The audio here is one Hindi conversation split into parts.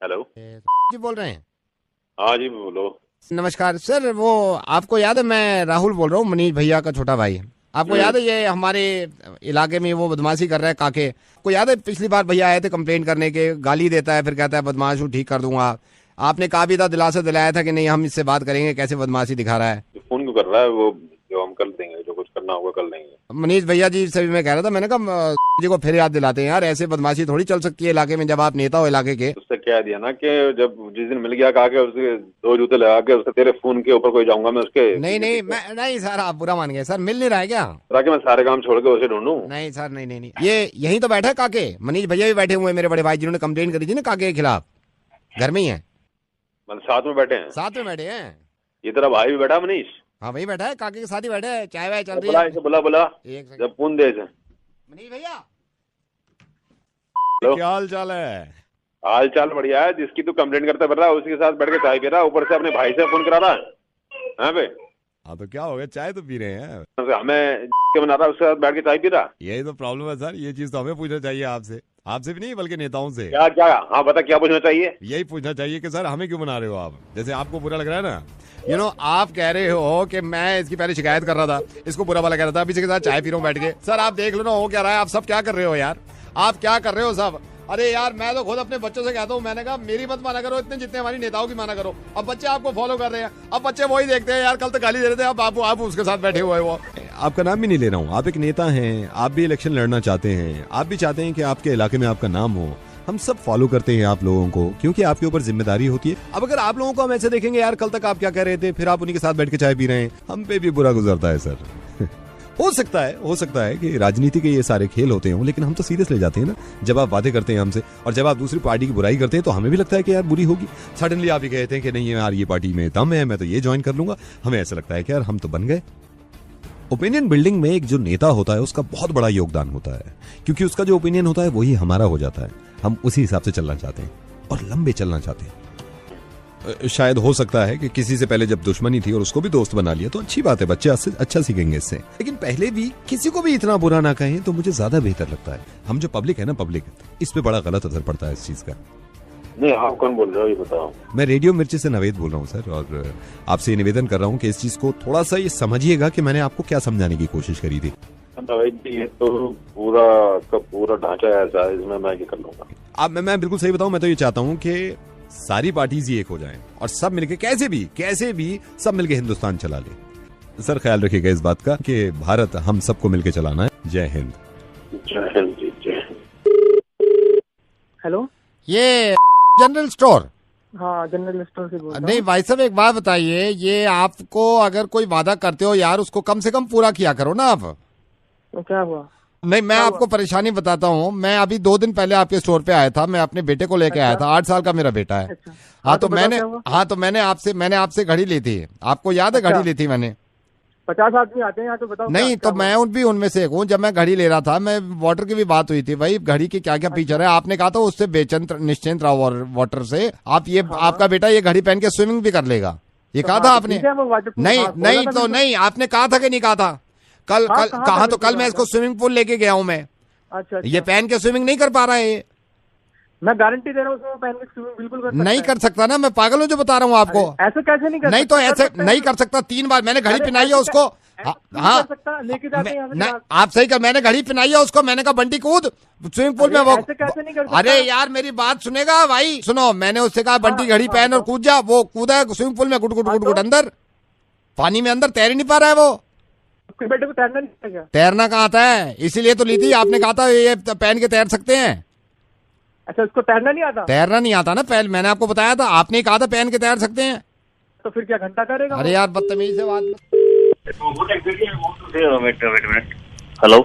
हेलो जी बोल रहे हैं? हाँ जी बोलो। नमस्कार सर, वो आपको याद है, मैं राहुल बोल रहा हूँ, मनीष भैया का छोटा भाई। आपको याद है ये हमारे इलाके में वो बदमाशी कर रहा है काके? आपको याद है पिछली बार भैया आए थे कंप्लेंट करने के, गाली देता है फिर कहता है बदमाश हूँ ठीक कर दूंगा। आपने कहा भी था, दिलासा दिलाया था कि नहीं हम इससे बात करेंगे, कैसे बदमाशी दिखा रहा है। फोन क्यों कर रहा है वो? जो हम कर देंगे, जो कुछ करना होगा कर लेंगे। मनीष भैया जी से भी मैं कह रहा था, मैंने कहा जी को फिर याद दिलाते हैं यार, ऐसे बदमाशी थोड़ी चल सकती है इलाके में जब आप नेता हो इलाके के। उससे कह दिया ना कि जब जिस दिन मिल गया कहा के उसके 2 जूते लगा के उसके तेरे फोन के ऊपर कोई जाऊंगा मैं उसके। नहीं मैं नहीं सर, आप बुरा मान गए सर, मिल नहीं रहा है क्या? ताकि मैं सारे काम छोड़ के उसे ढूंढूं। नहीं सर, नहीं ये यहीं तो बैठा है काके, मनीष भैया भी बैठे हुए हैं, मेरे बड़े भाई जिन्होंने कंप्लेंट करी थी ना काके के खिलाफ, घर में ही है। मतलब साथ में बैठे हैं? साथ में बैठे हैं। ये तेरा भाई भी बैठा मनीष? हाँ वही बैठा है, काके के साथ ही बैठा है, चाय वाय चल रही बुला है। इसे, बुला एक सेकंड। जब फोन दे इसे। मनीष भैया हेलो, क्या हाल चाल है? हाल चाल बढ़िया है। जिसकी तू कंप्लेंट करता फिर रहा है उसके साथ बैठ के चाय पी रहा है, ऊपर से अपने भाई से फोन करा रहा है। हाँ भाई, हाँ तो क्या हो गया, चाय तो पी रहे हैं। हमें के बना रहा है उसके साथ बैठ के चाय पी रहा। यही तो प्रॉब्लम है सर, ये चीज तो हमें पूछना चाहिए आपसे, आपसे भी नहीं बल्कि नेताओं से। क्या क्या? हाँ बता, क्या पूछना चाहिए? यही पूछना चाहिए कि सर हमें क्यों बना रहे हो आप, जैसे आपको बुरा लग रहा है ना। आप कह रहे हो कि मैं इसकी पहले शिकायत कर रहा था, इसको बुरा वाला कह रहा था, अभी इसके साथ चाय पी रहा हूँ बैठ के। सर आप देख लो ना हो क्या रहा है, आप सब क्या कर रहे हो यार, आप क्या कर रहे हो सब। अरे यार मैं तो खुद अपने बच्चों से कहता हूँ, मैंने कहा मेरी मत माना करो इतने जितने हमारी नेताओं की माना करो। अब बच्चे आपको फॉलो कर रहे हैं, अब बच्चे वही देखते हैं यार, कल तक गाली दे रहे थे, अब आप उसके साथ बैठे हुए वो। आपका नाम भी नहीं ले रहा हूँ, आप एक नेता हैं, आप भी इलेक्शन लड़ना चाहते हैं, आप भी चाहते हैं कि आपके इलाके में आपका नाम हो। हम सब फॉलो करते हैं आप लोगों को क्योंकि आपके ऊपर जिम्मेदारी होती है। अब अगर आप लोगों को हम ऐसे देखेंगे यार, कल तक आप क्या कह रहे थे, फिर आप उन्हीं के साथ बैठ के चाय पी रहे हैं, हम पे भी बुरा गुजरता है सर। हो सकता है कि राजनीति के ये सारे खेल होते हैं, लेकिन हम तो सीरियस ले जाते हैं ना जब आप वादे करते हैं हमसे, और जब आप दूसरी पार्टी की बुराई करते हैं तो हमें भी लगता है कि यार बुरी होगी। सडनली आप ये कहते हैं कि नहीं यार ये पार्टी में दम है, मैं तो ये ज्वाइन कर लूंगा, हमें ऐसा लगता है कि यार हम तो बन गए। ओपिनियन बिल्डिंग में एक जो नेता होता है उसका बहुत बड़ा योगदान होता है, क्योंकि उसका जो ओपिनियन होता है वही हमारा हो जाता है। हम उसी हिसाब से चलना चाहते हैं और लंबे चलना चाहते हैं। शायद हो सकता है कि किसी से पहले जब दुश्मनी थी और उसको भी दोस्त बना लिया तो अच्छी बात है, बच्चे अच्छा सीखेंगे इससे, लेकिन पहले भी किसी को भी इतना बुरा ना कहें तो मुझे ज्यादा बेहतर लगता है। हम जो पब्लिक है ना, पब्लिक इस पे बड़ा गलत असर पड़ता है इस चीज का। नहीं, आप कौन बोल रहे हो ये बताओ? मैं रेडियो मिर्ची से नवेद बोल रहा हूँ सर, और आपसे निवेदन कर रहा हूँ कि इस चीज को थोड़ा सा ये समझिएगा कि मैंने आपको क्या समझाने की कोशिश करी थी। ये तो पूरा ढांचा ऐसा है, इसमें मैं क्या कर लूंगा। अब मैं बिल्कुल सही बताऊं, मैं तो ये चाहता हूं कि सारी पार्टीज ही एक हो जाएं और सब मिलके कैसे भी सब मिलके हिंदुस्तान चला ले। सर ख्याल रखिएगा इस बात का कि भारत हम सबको मिलके चलाना है। जय हिंद। जय हिंद जी, जय हिंद। हेलो, ये जनरल स्टोर? हाँ जनरल स्टोर से बोल रहा हूँ। नहीं भाई साहब एक बात बताइए, ये आपको अगर कोई वादा करते हो यार उसको कम से कम पूरा किया करो ना आप। तो क्या हुआ? नहीं मैं आपको परेशानी बताता हूँ, मैं अभी 2 दिन पहले आपके स्टोर पे आया था, मैं अपने बेटे को लेके आया था, 8 साल का मेरा बेटा है। अच्छा। हाँ तो मैंने आपसे घड़ी ली थी, आपको याद है? घड़ी ली थी मैंने। 50 आदमी आते हैं यहाँ, तो बताओ। नहीं तो मैं भी उनमें से एक हूँ। जब मैं घड़ी ले रहा था, मैं वाटर की भी बात हुई थी भाई, घड़ी की क्या क्या फीचर है, आपने कहा था उससे बेचैन निश्चिंत रहो वाटर से, आप ये आपका बेटा ये घड़ी पहन के स्विमिंग भी कर लेगा, ये कहा था आपने? नहीं आपने कहा था कि नहीं कहा था? कल कहा तो कल मैं इसको स्विमिंग पूल लेके गया हूँ मैं। अच्छा। ये पहन के स्विमिंग नहीं कर पा रहा है ये। मैं गारंटी दे रहा हूँ पहन के स्विमिंग बिल्कुल कर सकता नहीं कर सकता ना, मैं पागल हूँ जो बता रहा हूँ आपको। ऐसे कैसे नहीं कर नहीं तो ऐसे नहीं कर सकता, 3 बार मैंने घड़ी पहनाई है उसको। हाँ लेके जाते हैं आप सही कर, मैंने घड़ी पहनाई है उसको, मैंने कहा बंटी कूद स्विमिंग पूल में। वो कैसे नहीं कर सकता? अरे यार मेरी बात सुनेगा भाई, सुनो, मैंने उससे कहा बंटी घड़ी पहन और कूद जा, वो कूदा स्विमिंग पूल में, गुट गुट गुट गुट अंदर पानी में, अंदर तैर ही नहीं पा रहा है वो। बेटे को तैरना नहीं आता क्या? तैरना कहाँ आता है, इसीलिए तो ली थी, आपने कहा था ये पहन के तैर सकते हैं। अच्छा, उसको तैरना नहीं आता? तैरना नहीं आता ना, पहले मैंने आपको बताया था, आपने ही कहा था पहन के तैर सकते हैं। तो फिर क्या घंटा करेगा? अरे यार बदतमीज से बात। हेलो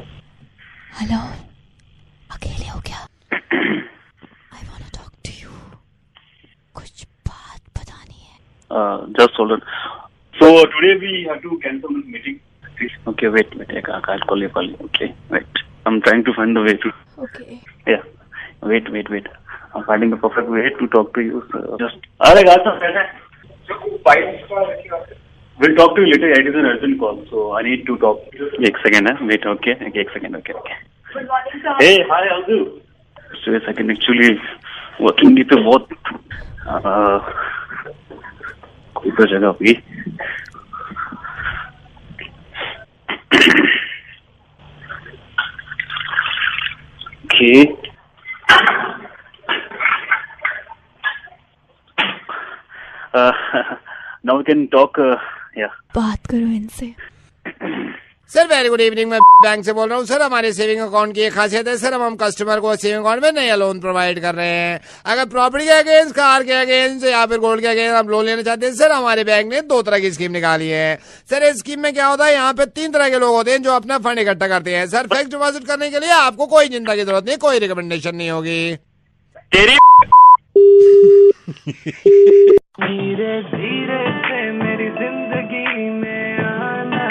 हेलो, अकेले हो क्या? I want to talk to you, कुछ बात बतानी है। Just hold on. So today we have to cancel this meeting. Okay, wait. I'll call you. Okay, wait. I'm trying to find the way to. Okay. Yeah. Wait. I'm finding the perfect way to talk to you. So just. अरे गाता है। We'll talk to you later. It is an urgent call, so I need to talk. एक second है. Wait. Okay. एक second. Okay. Hey, hi, Aldu. So a second. Actually, working पे बहुत कोई तो जगह हुई। Now we can talk. या बात करो इनसे। सर वेरी गुड इवनिंग, मैं बैंक से बोल रहा हूँ। सर हमारे सेविंग अकाउंट की एक खासियत है सर, हम कस्टमर को सेविंग अकाउंट में नया लोन प्रोवाइड कर रहे हैं। अगर प्रॉपर्टी के अगेंस्ट, कार के अगेंस्ट या फिर गोल्ड के अगेंस्ट आप लोन लेना चाहते हैं सर, हमारे बैंक ने 2 तरह की स्कीम निकाली है। सर इस स्कीम में क्या होता है, यहाँ पे 3 तरह के लोग होते हैं जो अपना फंड इकट्ठा करते हैं। सर फिक्स डिपॉजिट करने के लिए आपको कोई चिंता की जरूरत नहीं, कोई रिकमेंडेशन नहीं होगी। तेरी धीरे धीरे से मेरी जिंदगी में आना,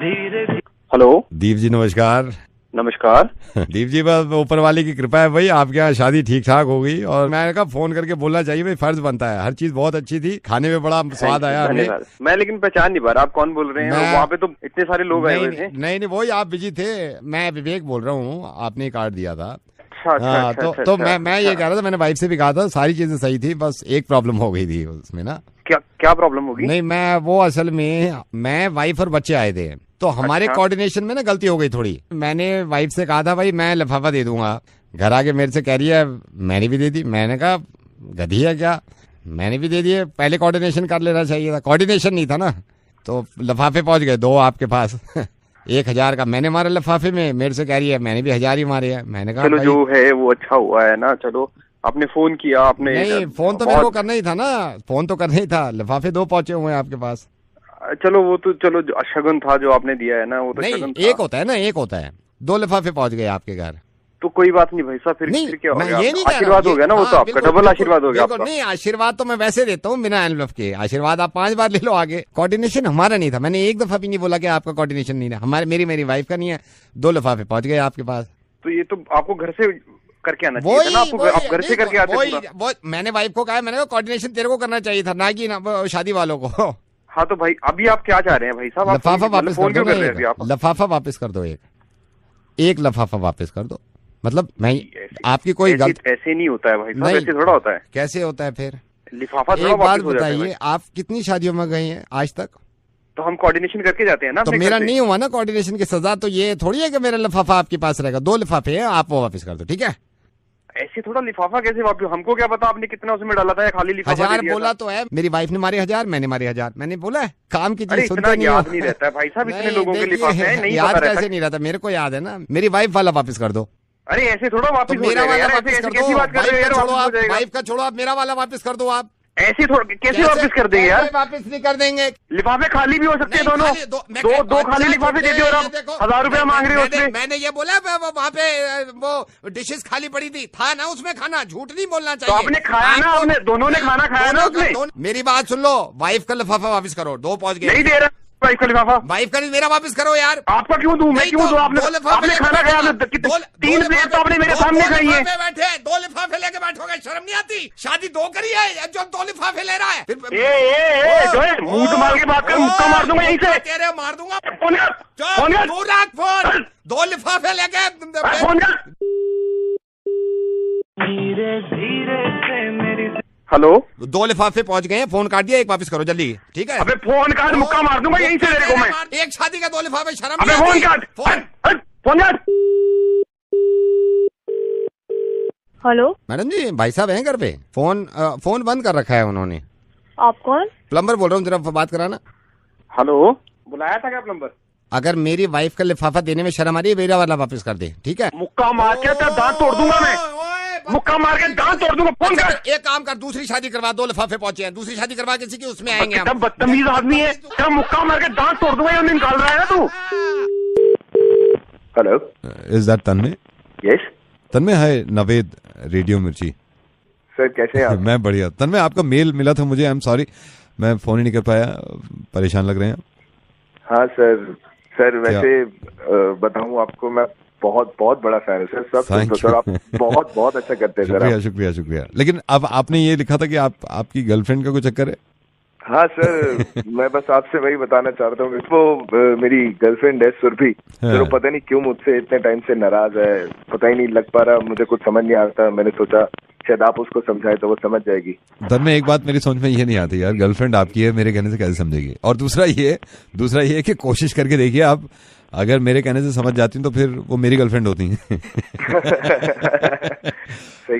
धीरे धीरे। हेलो दीप जी नमस्कार। नमस्कार। दीप जी बस ऊपर वाले की कृपा है भाई, आपके यहाँ शादी ठीक ठाक हो गई और मैंने कहा फोन करके बोलना चाहिए भाई, फर्ज बनता है। हर चीज बहुत अच्छी थी, खाने में बड़ा स्वाद आया हमें। मैं लेकिन पहचान नहीं पा रहा आप कौन बोल रहे हैं। वहाँ पे तो इतने सारे लोग आए हुए थे। नहीं वही आप बिजी थे। मैं विवेक बोल रहा हूँ, आपने कार्ड दिया था। अच्छा, तो मैं ये कह रहा था, मैंने वाइफ से भी कहा था, सारी चीजें सही थी, बस एक प्रॉब्लम हो गई थी उसमें ना। क्या प्रॉब्लम होगी? नहीं वो असल में मैं वाइफ और बच्चे आए थे, तो हमारे कोऑर्डिनेशन में ना गलती हो गई थोड़ी। मैंने वाइफ से कहा था भाई मैं लिफाफा दे दूंगा, घर आके मेरे से कह रही है मैंने भी दे दी। मैंने कहा गधी है क्या, मैंने भी दे दिए, पहले कोऑर्डिनेशन कर लेना चाहिए था। कोऑर्डिनेशन नहीं था ना, तो लिफाफे पहुंच गए 2 आपके पास। 1000 का मैंने मारा लिफाफे में, मेरे से कह रही है मैंने भी 1000 ही मारे हैं। मैंने कहा चलो जो है वो अच्छा हुआ है ना। चलो आपने फोन किया, आपने नहीं फोन तो मेरे को करना ही था ना, फोन तो करना ही था। लिफाफे 2 पहुंचे हुए हैं आपके पास। चलो वो तो चलो शगुन था जो आपने दिया है ना, वो तो नहीं शगुन था। एक होता है ना, एक होता है। 2 लिफाफे पहुंच गए आपके घर, तो कोई बात नहीं भाई साहब। फिर क्या हो गया? ये नहीं आशीर्वाद हो गया ना वो तो आपका, डबल आशीर्वाद हो गया आपका। नहीं आशीर्वाद तो मैं वैसे देता हूँ बिना एनवलप के। आशीर्वाद आप 5 बार ले लो आगे। कोऑर्डिनेशन हमारा नहीं था, मैंने एक दफा भी नहीं बोला कि आपका कोऑर्डिनेशन नहीं है। हमारे मेरी वाइफ का नहीं है। 2 लिफाफे पहुंच गए आपके पास। तो ये तो आपको घर से करके आना चाहिए ना, आपको आप घर से करके आते पूरा। मैंने वाइफ को कहा, मैंने कहा कोऑर्डिनेशन तेरे को करना चाहिए था, ना कि शादी वालों को। हाँ तो भाई अभी आप क्या चाह रहे हैं भाई साहब? लिफाफा वापस कर दो, लिफाफा वापस कर दो, एक लिफाफा वापस कर दो। मतलब मैं आपकी कोई गलत ऐसे नहीं होता है भाई साहब, ऐसे थोड़ा होता है। कैसे होता है फिर? लिफाफा एक बात बताइए, आप कितनी शादियों में गए हैं आज तक? तो हम कोऑर्डिनेशन करके जाते हैं ना। तो मेरा नहीं हुआ ना कोऑर्डिनेशन की सजा, तो ये थोड़ी है कि मेरा लिफाफा आपके पास रहेगा। 2 लिफाफे हैं, आप वो वापस कर दो, ठीक है? ऐसे थोड़ा लिफाफा कैसे वापस? हमको क्या पता आपने कितना उसमें डाला था या खाली लिफाफा 1000 बोला तो है। मेरी वाइफ ने मारे 1000, मैंने मारे 1000। मैंने बोला है काम की चीज सुनते नहीं याद नहीं रहता है भाई साहब, इतने लोगों के लिफाफे हैं, नहीं याद कैसे नहीं रहता? मेरे को याद है ना। मेरी वाइफ वाला वापस कर दो। अरे ऐसे थोड़ा वापस तो मेरा वाला वापस कर दो। बात कर रहे हैं? वाइफ का छोड़ो, आप मेरा वाला वापस कर दो। आप ऐसे थोड़ा कैसे वापस कर देंगे यार? वापस नहीं कर देंगे। लिफाफे खाली भी हो सकते हैं दोनों। दो खाली लिफाफे दे दिए और आप 1000 रुपया मांग रहे हो उसमें। मैंने ये बोला वहाँ पे वो डिशेस खाली पड़ी थी, था ना उसमें खाना, झूठ नहीं बोलना चाहिए। तो आपने खाया ना, आपने दोनों ने खाना खाया ना उसमें। मेरी बात सुन लो, वाइफ का लिफाफा वापस करो। 2 पहुंच गए। नहीं दे रहा वाइफ का लिफाफा। वाइफ का मेरा वापस करो यार। आपका क्यों दूं? मैं क्यों दूं? आपने खाना खाया, 3 प्लेट तो आपने मेरे सामने खाई है। बैठे 2 लिफाफे लेके बैठोगे, शर्म नहीं आती? शादी 2 करी है, जो 2 लिफाफे ले रहा है। जो है मुंह तो मार के बात कर, मुक्का मार दूंगा यहीं से। कह रहे मार दूंगा। फोन 2 लिफाफे लेके धीरे धीरे से मेरी। हेलो 2 लिफाफे पहुंच गए हैं, फोन काट दिया, एक वापस करो जल्दी, ठीक है? अबे फोन काट, मुक्का मार दूंगा यहीं से तेरे को मैं। एक शादी का 2 लिफाफे, शर्म अबे फोन काट, फोन काट। हेलो मैडम जी, भाई साहब हैं घर पे? फोन बंद कर रखा है उन्होंने। आप कौन? प्लम्बर बोल रहा हूँ, जरा बात कराना। हेलो बुलाया था क्या प्लम्बर? अगर मेरी वाइफ का लिफाफा देने में शर्म आ रही है, मेरा वाला वापस कर दे, ठीक है? मुक्का मार के दांत तोड़ दूंगा मैं, मुक्का मार के दांत तोड़ दूंगा। फोन कर। एक काम कर, दूसरी शादी करवा। 2 लिफाफे पहुंचे हैं, दूसरी शादी करवा किसी की, उसमें आएंगे हम। तब बदतमीज आदमी है, तब मुक्का मार के दांत तोड़ दूंगा। ये निकाल रहा है ना तू। Hello is that Tanmay? Yes Tanmay, hi, Naved, radio मिर्ची। सर कैसे हैं आप? मैं बढ़िया। तन्मय, आपका मेल मिला था मुझे, आई एम सॉरी मैं फोन ही नहीं कर पाया, परेशान लग रहे हैं। हाँ सर वैसे बताऊं आपको, मैं बहुत बड़ा फैन है सर। सर आप बहुत अच्छा करते हैं सर। शुक्रिया। लेकिन अब आपने ये लिखा था कि आपकी गर्लफ्रेंड का कोई चक्कर है? हाँ सर, मैं बस आपसे वही बताना चाहता हूँ। वो मेरी गर्लफ्रेंड है सुरभि, तो पता नहीं क्यों मुझसे इतने टाइम से नाराज है, पता ही नहीं लग पा रहा, मुझे कुछ समझ नहीं आता। मैंने सोचा शायद आप उसको समझाए तो वो समझ जाएगी। धन में एक बात मेरी समझ में ये नहीं आती यार, गर्लफ्रेंड आपकी है, मेरे कहने से कैसे समझेगी? और दूसरा ये कि कोशिश करके देखिए आप, अगर मेरे कहने से समझ जाती तो फिर वो मेरी गर्लफ्रेंड होती हैं।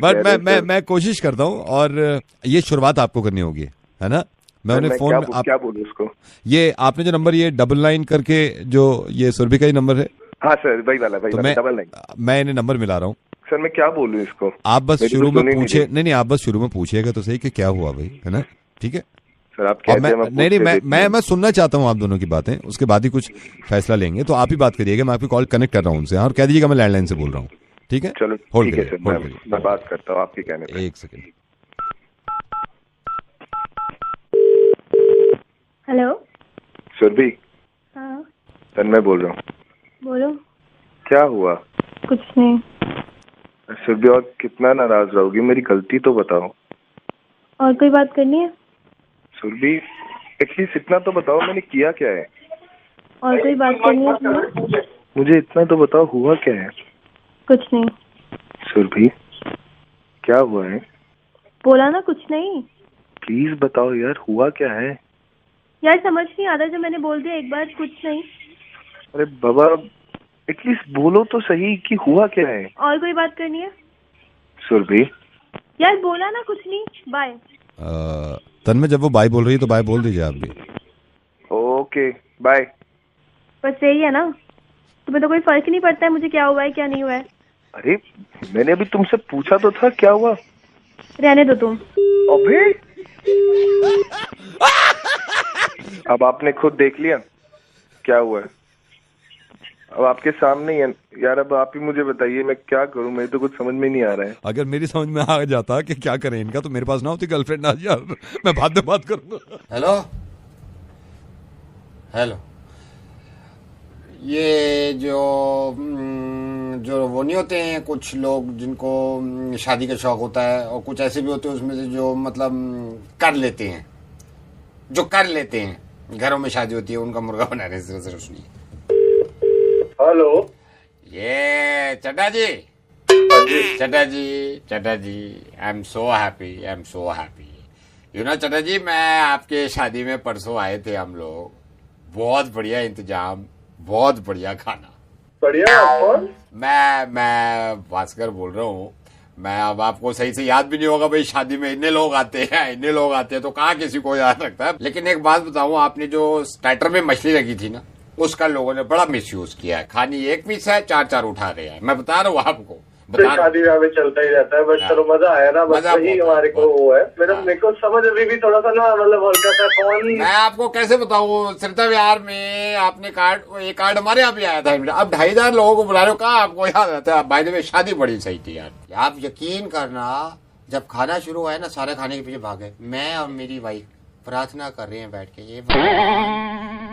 बट मैं कोशिश करता हूँ, और ये शुरुआत आपको करनी होगी, है ना? मैं उन्हें फोन क्या बोलूं उसको? ये आपने जो नंबर ये 99 करके जो ये सुरभि का ही नंबर है? हाँ सर, वही वाला 99। मैं इन्हें नंबर मिला रहा हूँ सर। मैं क्या बोलूं इसको? आप बस शुरू में पूछे, नहीं आप बस शुरू में पूछिएगा तो सही कि क्या हुआ भाई, है ना? ठीक है सर, आप कहते हैं मैं सुनना चाहता हूँ आप दोनों की बातें, उसके बाद ही कुछ फैसला लेंगे। तो आप ही बात करिएगा, मैं आपकी कॉल कनेक्ट कर रहा हूँ उनसे, और कह दीजिएगा मैं लैंडलाइन से बोल रहा हूँ। ठीक है, चलो होल्ड ठीक है सर, मैं बात करता हूँ आपके कहने पे। एक सेकंड। हेलो। सुरभि, हाँ सर मैं बोल रहा हूँ। बोलो। क्या हुआ? कुछ नहीं। सुरभि, और कितना नाराज रहोगी? मेरी गलती तो बताओ। और कोई बात करनी है? सुरभि, एटलीस्ट इतना तो बताओ मैंने किया क्या है? और कोई बात करनी है तुम्हें? मुझे इतना तो बताओ, हुआ क्या है? कुछ नहीं। सुरभि, क्या हुआ है? बोला ना कुछ नहीं। प्लीज बताओ यार, हुआ क्या है? यार समझ नहीं आता, जब मैंने बोल दिया एक बार कुछ नहीं। अरे बाबा, एटलीस्ट बोलो तो सही कि हुआ क्या है। और कोई बात करनी है? सुरभि यार बोला ना कुछ नहीं। बाय। तन्मय, जब वो बाय बोल रही है तो बाय बोल दीजिए आप भी। Okay bye. बस यही है ना, तुम्हें तो कोई फर्क नहीं पड़ता है मुझे क्या हुआ है क्या नहीं हुआ है। अरे मैंने अभी तुमसे पूछा तो था क्या हुआ। रहने दो तुम। अबे अब आपने खुद देख लिया क्या हुआ है, अब आपके सामने ही है यार। अब आप ही मुझे बताइए मैं क्या करूं, मेरे तो कुछ समझ में नहीं आ रहा है। अगर मेरी समझ में आ जाता कि क्या करें इनका, तो मेरे पास ना होती गर्लफ्रेंड आज यार, मैं बाद में बात करूंगा। हेलो हेलो, ये जो वो नहीं होते हैं कुछ लोग जिनको शादी का शौक होता है, और कुछ ऐसे भी होते हैं उसमें से जो मतलब कर लेते हैं, जो कर लेते हैं, घरों में शादी होती है उनका मुर्गा बनाने से कुछ नहीं। हेलो, ये Chadha ji, I am so happy, you know Chadha ji, मैं आपके शादी में परसों आए थे हम लोग, बहुत बढ़िया इंतजाम, बहुत बढ़िया खाना। बढ़िया। कौन? मैं भास्कर बोल रहा हूँ। मैं अब आपको सही से याद भी नहीं होगा भाई, शादी में इतने लोग आते हैं तो कहाँ किसी को याद रखता है। लेकिन एक बात बताऊँ, आपने जो स्टार्टर में मछली लगी थी ना, उसका लोगों ने बड़ा मिसयूज किया है। खानी एक पीस है, 4 उठा रहे हैं। मैं बता रहा हूँ आपको, शादी ब्याह में चलता ही रहता है, बट चलो मजा आया ना, बस वही हमारे को वो है। मेरे को समझ अभी भी थोड़ा सा ना मतलब हल्का सा कौन। मैं आपको कैसे बताऊँ, श्रीता विहार में आपने एक कार्ड हमारे यहाँ भी आया था। अब 2500 लोगों को बुला रहे हो, कहाँ आपको याद रहता है? बाय द वे शादी बड़ी सही थी यार। आप यकीन करना, जब खाना शुरू हुआ है ना, सारे खाने के पीछे भागे। मैं और मेरी वाइफ प्रार्थना कर रहे हैं बैठ के, ये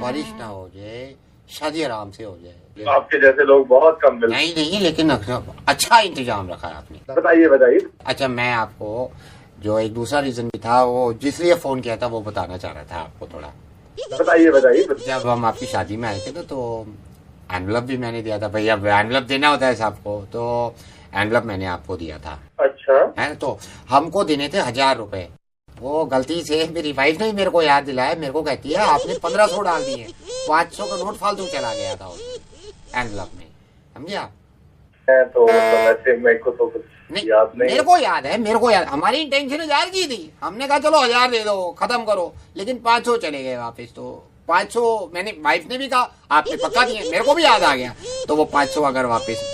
बारिश ना हो जाए, शादी आराम से हो जाए। आपके जैसे लोग बहुत कम मिलते। नहीं, लेकिन अच्छा इंतजाम रखा है आपने। बताइए। अच्छा, मैं आपको जो एक दूसरा रीजन भी था, वो जिसलिए फोन किया था वो बताना चाह रहा था आपको थोड़ा। बताइए। जब हम आपकी शादी में आए थे ना, तो एनवलप भी मैंने दिया था भाई। अब एनवलप देना होता है सबको, तो एनवलप मैंने आपको दिया था। अच्छा है, तो हमको देने थे 1000 रुपए। वो गलती से मेरी वाइफ ने मेरे को याद दिलाया, मेरे को कहती है आपने 1500 डाल दिए, 500 का नोट फालतू चला गया था एनवलप में, समझिया? तो वैसे मेरे को तो नहीं याद नहीं। मेरे को याद हमारी इंटेंशन 1000 की थी। हमने कहा चलो 1000 दे दो, खत्म करो, लेकिन 500 चले गए वापस। तो 500 मैंने, वाइफ ने भी कहा आपने पक्का दिए, मेरे को भी याद आ गया, तो वो 500 अगर वापस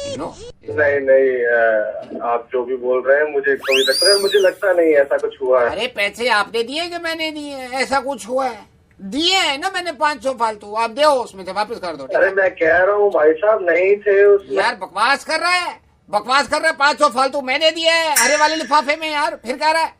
नहीं, आप जो भी बोल रहे हैं मुझे कभी लग रहा है, मुझे लगता नहीं ऐसा कुछ हुआ है। अरे पैसे आपने दिए कि मैंने दिए? ऐसा कुछ हुआ है? दिए है ना मैंने 500 फालतू, आप दो उसमें से वापस कर दो। अरे मैं कह रहा हूँ भाई साहब नहीं थे उसमें। यार बकवास कर रहा है 500 फालतू मैंने दिए है हरे वाले लिफाफे में यार, फिर कह रहा है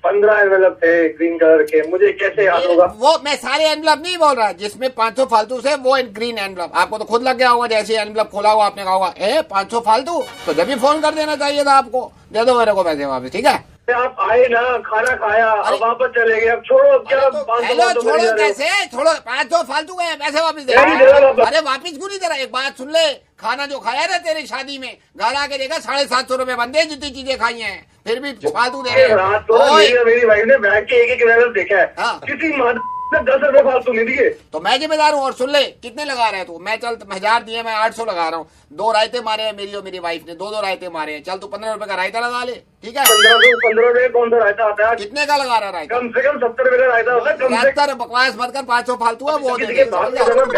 15 एनवेलप थे ग्रीन कलर के, मुझे कैसे याद होगा? वो मैं सारे एनवेलप नहीं बोल रहा, जिसमें 500 फालतू से वो ग्रीन एनवेलप। आपको तो खुद लग गया होगा, जैसे एनवेलप खोला हुआ आपने कहा होगा 500 फालतू, तो जब भी फोन कर देना चाहिए था आपको। दे दो मेरे को पैसे वापस, ठीक है? आप आए ना, खाना खाया, अब वापस चले गए, अब छोड़ो, अब क्या हेलो, 500 छोड़ो कैसे छोड़ो, 500 फालतू गए, पैसे वापस दे। नहीं दे रहा वापस। अरे वापस क्यों नहीं दे रहा? एक बात सुन ले, खाना जो खाया ना तेरी शादी में, घर आके देखा 750 रुपए बंदे जितनी चीजें खाई हैं, फिर भी फालतू दे रहे हैं। रात को ना मेरी वाइफ ने बैठ के एक लेवल देखा है, हाँ। किसी माँ ने 10 रुपए फालतू नहीं दिए। तो मैं जिम्मेदार हूँ। और सुन ले, कितने लगा रहे हैं तू? मैं चल 1000 दिए, मैं 800 लगा रहा हूँ। 2 रायते मारे हैं मेरी और मेरी वाइफ ने, 2 रायते मारे हैं। चल तू 15 रुपए का रायता लगा ले, ठीक है? 15 रुपए कौन सा रायता आता है? कितने का लगा रहा है रायता? कम से कम 70 रुपए का रायता होता है, कम से 70। बकवास मत कर, 500 फालतू है वो दे किसी दे। के बाप का जन्म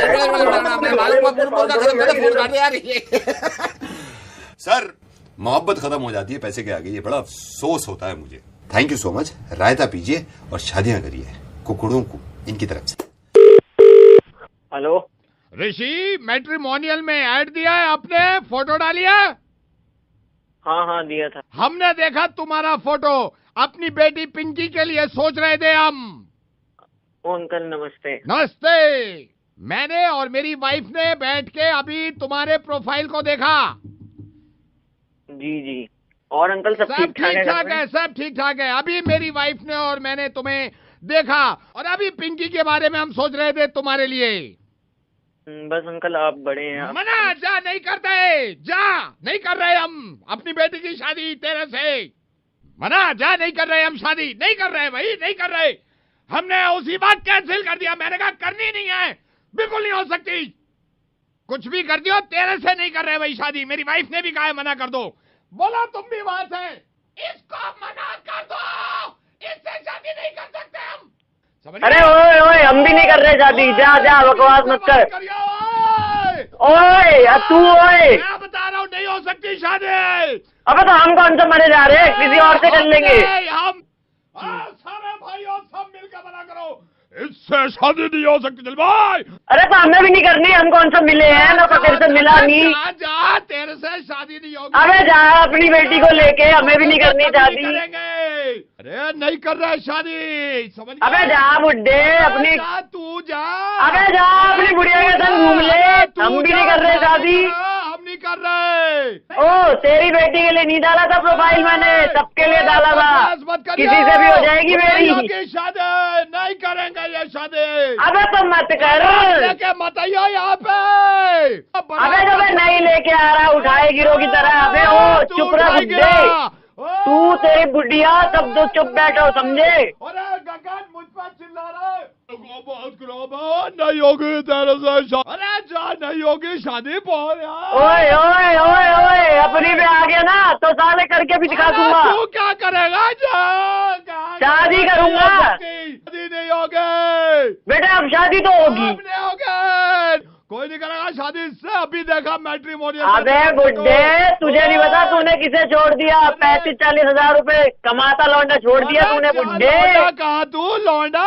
है। सर मोहब्बत खत्म हो जाती है पैसे के आगे, ये बड़ा अफसोस होता है मुझे। Thank you so much. Raita पीजिए और शादियां करिए कुकुड़ों को इनकी तरफ से। हेलो ऋषि, मैट्रिमोनियल में ऐड दिया है आपने, फोटो डाली है? हाँ दिया था। हमने देखा तुम्हारा फोटो, अपनी बेटी पिंकी के लिए सोच रहे थे हम। ओ अंकल नमस्ते। नमस्ते। मैंने और मेरी वाइफ ने बैठ के अभी तुम्हारे प्रोफाइल को देखा। जी और अंकल सब ठीक ठाक है, सब ठीक ठाक है। अभी मेरी वाइफ ने और मैंने तुम्हें देखा और अभी पिंकी के बारे में हम सोच रहे थे तुम्हारे लिए। बस अंकल आप बड़े हैं। मना, जा नहीं करते, जा नहीं कर रहे हम अपनी बेटी की शादी तेरे से। मना, जा नहीं कर रहे हम, शादी नहीं कर रहे भाई, नहीं कर रहे। हमने उसी बात कैंसिल कर दिया। मैंने कहा करनी नहीं है, बिल्कुल नहीं हो सकती। कुछ भी कर दियो, तेरे से नहीं कर रहे भाई शादी। मेरी वाइफ ने भी कहा है मना कर दो। बोला तुम भी वहां से, इसको मना कर दो, इससे शादी नहीं कर सकते हम। अरे ओए हम भी नहीं कर रहे शादी। जा बकवास मत कर। ओए तू ओए, मैं बता रहा हूँ नहीं हो सकती शादी। अबे तो हम कौन सा मरे जा रहे हैं, किसी और से कर लेंगे हम। सारे भाइयों सब मिलकर मना करो, इससे शादी नहीं हो सकती। चल भाई। अरे तो हमें भी नहीं करनी, हम कौन सा मिले हैं ना, तो तेरे से मिला नहीं। जा, तेरे से शादी नहीं होगी। अबे जा अपनी बेटी को लेके, हमें भी नहीं करनी शादी। अरे नहीं कर रहा है शादी, समझ। अबे जा बुड्ढे अपनी, तू जा। अबे जा अपनी बुढ़िया के संग घूम ले, हम भी नहीं कर रहे शादी। हम नहीं कर रहे। ओ तेरी बेटी के लिए नहीं डाला था प्रोफाइल, मैंने सबके लिए डाला था, किसी से भी हो जाएगी मेरी शादी। नहीं करेंगे ये शादी। अबे तो मत कर, लेके मत आइयो यहाँ पे। अबे जब नहीं लेके आ रहा, उठाए गिरो की तरह। अबे ओ चुप रहा बुड्ढे, तू तेरी बुढ़िया सब दो चुप बैठो, समझे? अरे गगन मुझ पर चिल्ला रहा है। नहीं होगी तेरे से। अरे जा, नहीं होगी शादी। बोल यार। ओए अपनी में आ गया ना तो साले करके भी दिखा दूंगा। तू क्या करेगा? शादी करूंगा। शादी नहीं होगी बेटा, अब शादी तो होगी। नहीं होगी, कोई नहीं करेगा शादी इससे। अभी देखा मैट्रिमोनियल। अबे बुड्ढे, तुझे नहीं पता तूने किसे छोड़ दिया? 35-40 हजार रुपए कमाता लौंडा छोड़ दिया तूने बुड्ढे। कहा तू लौंडा?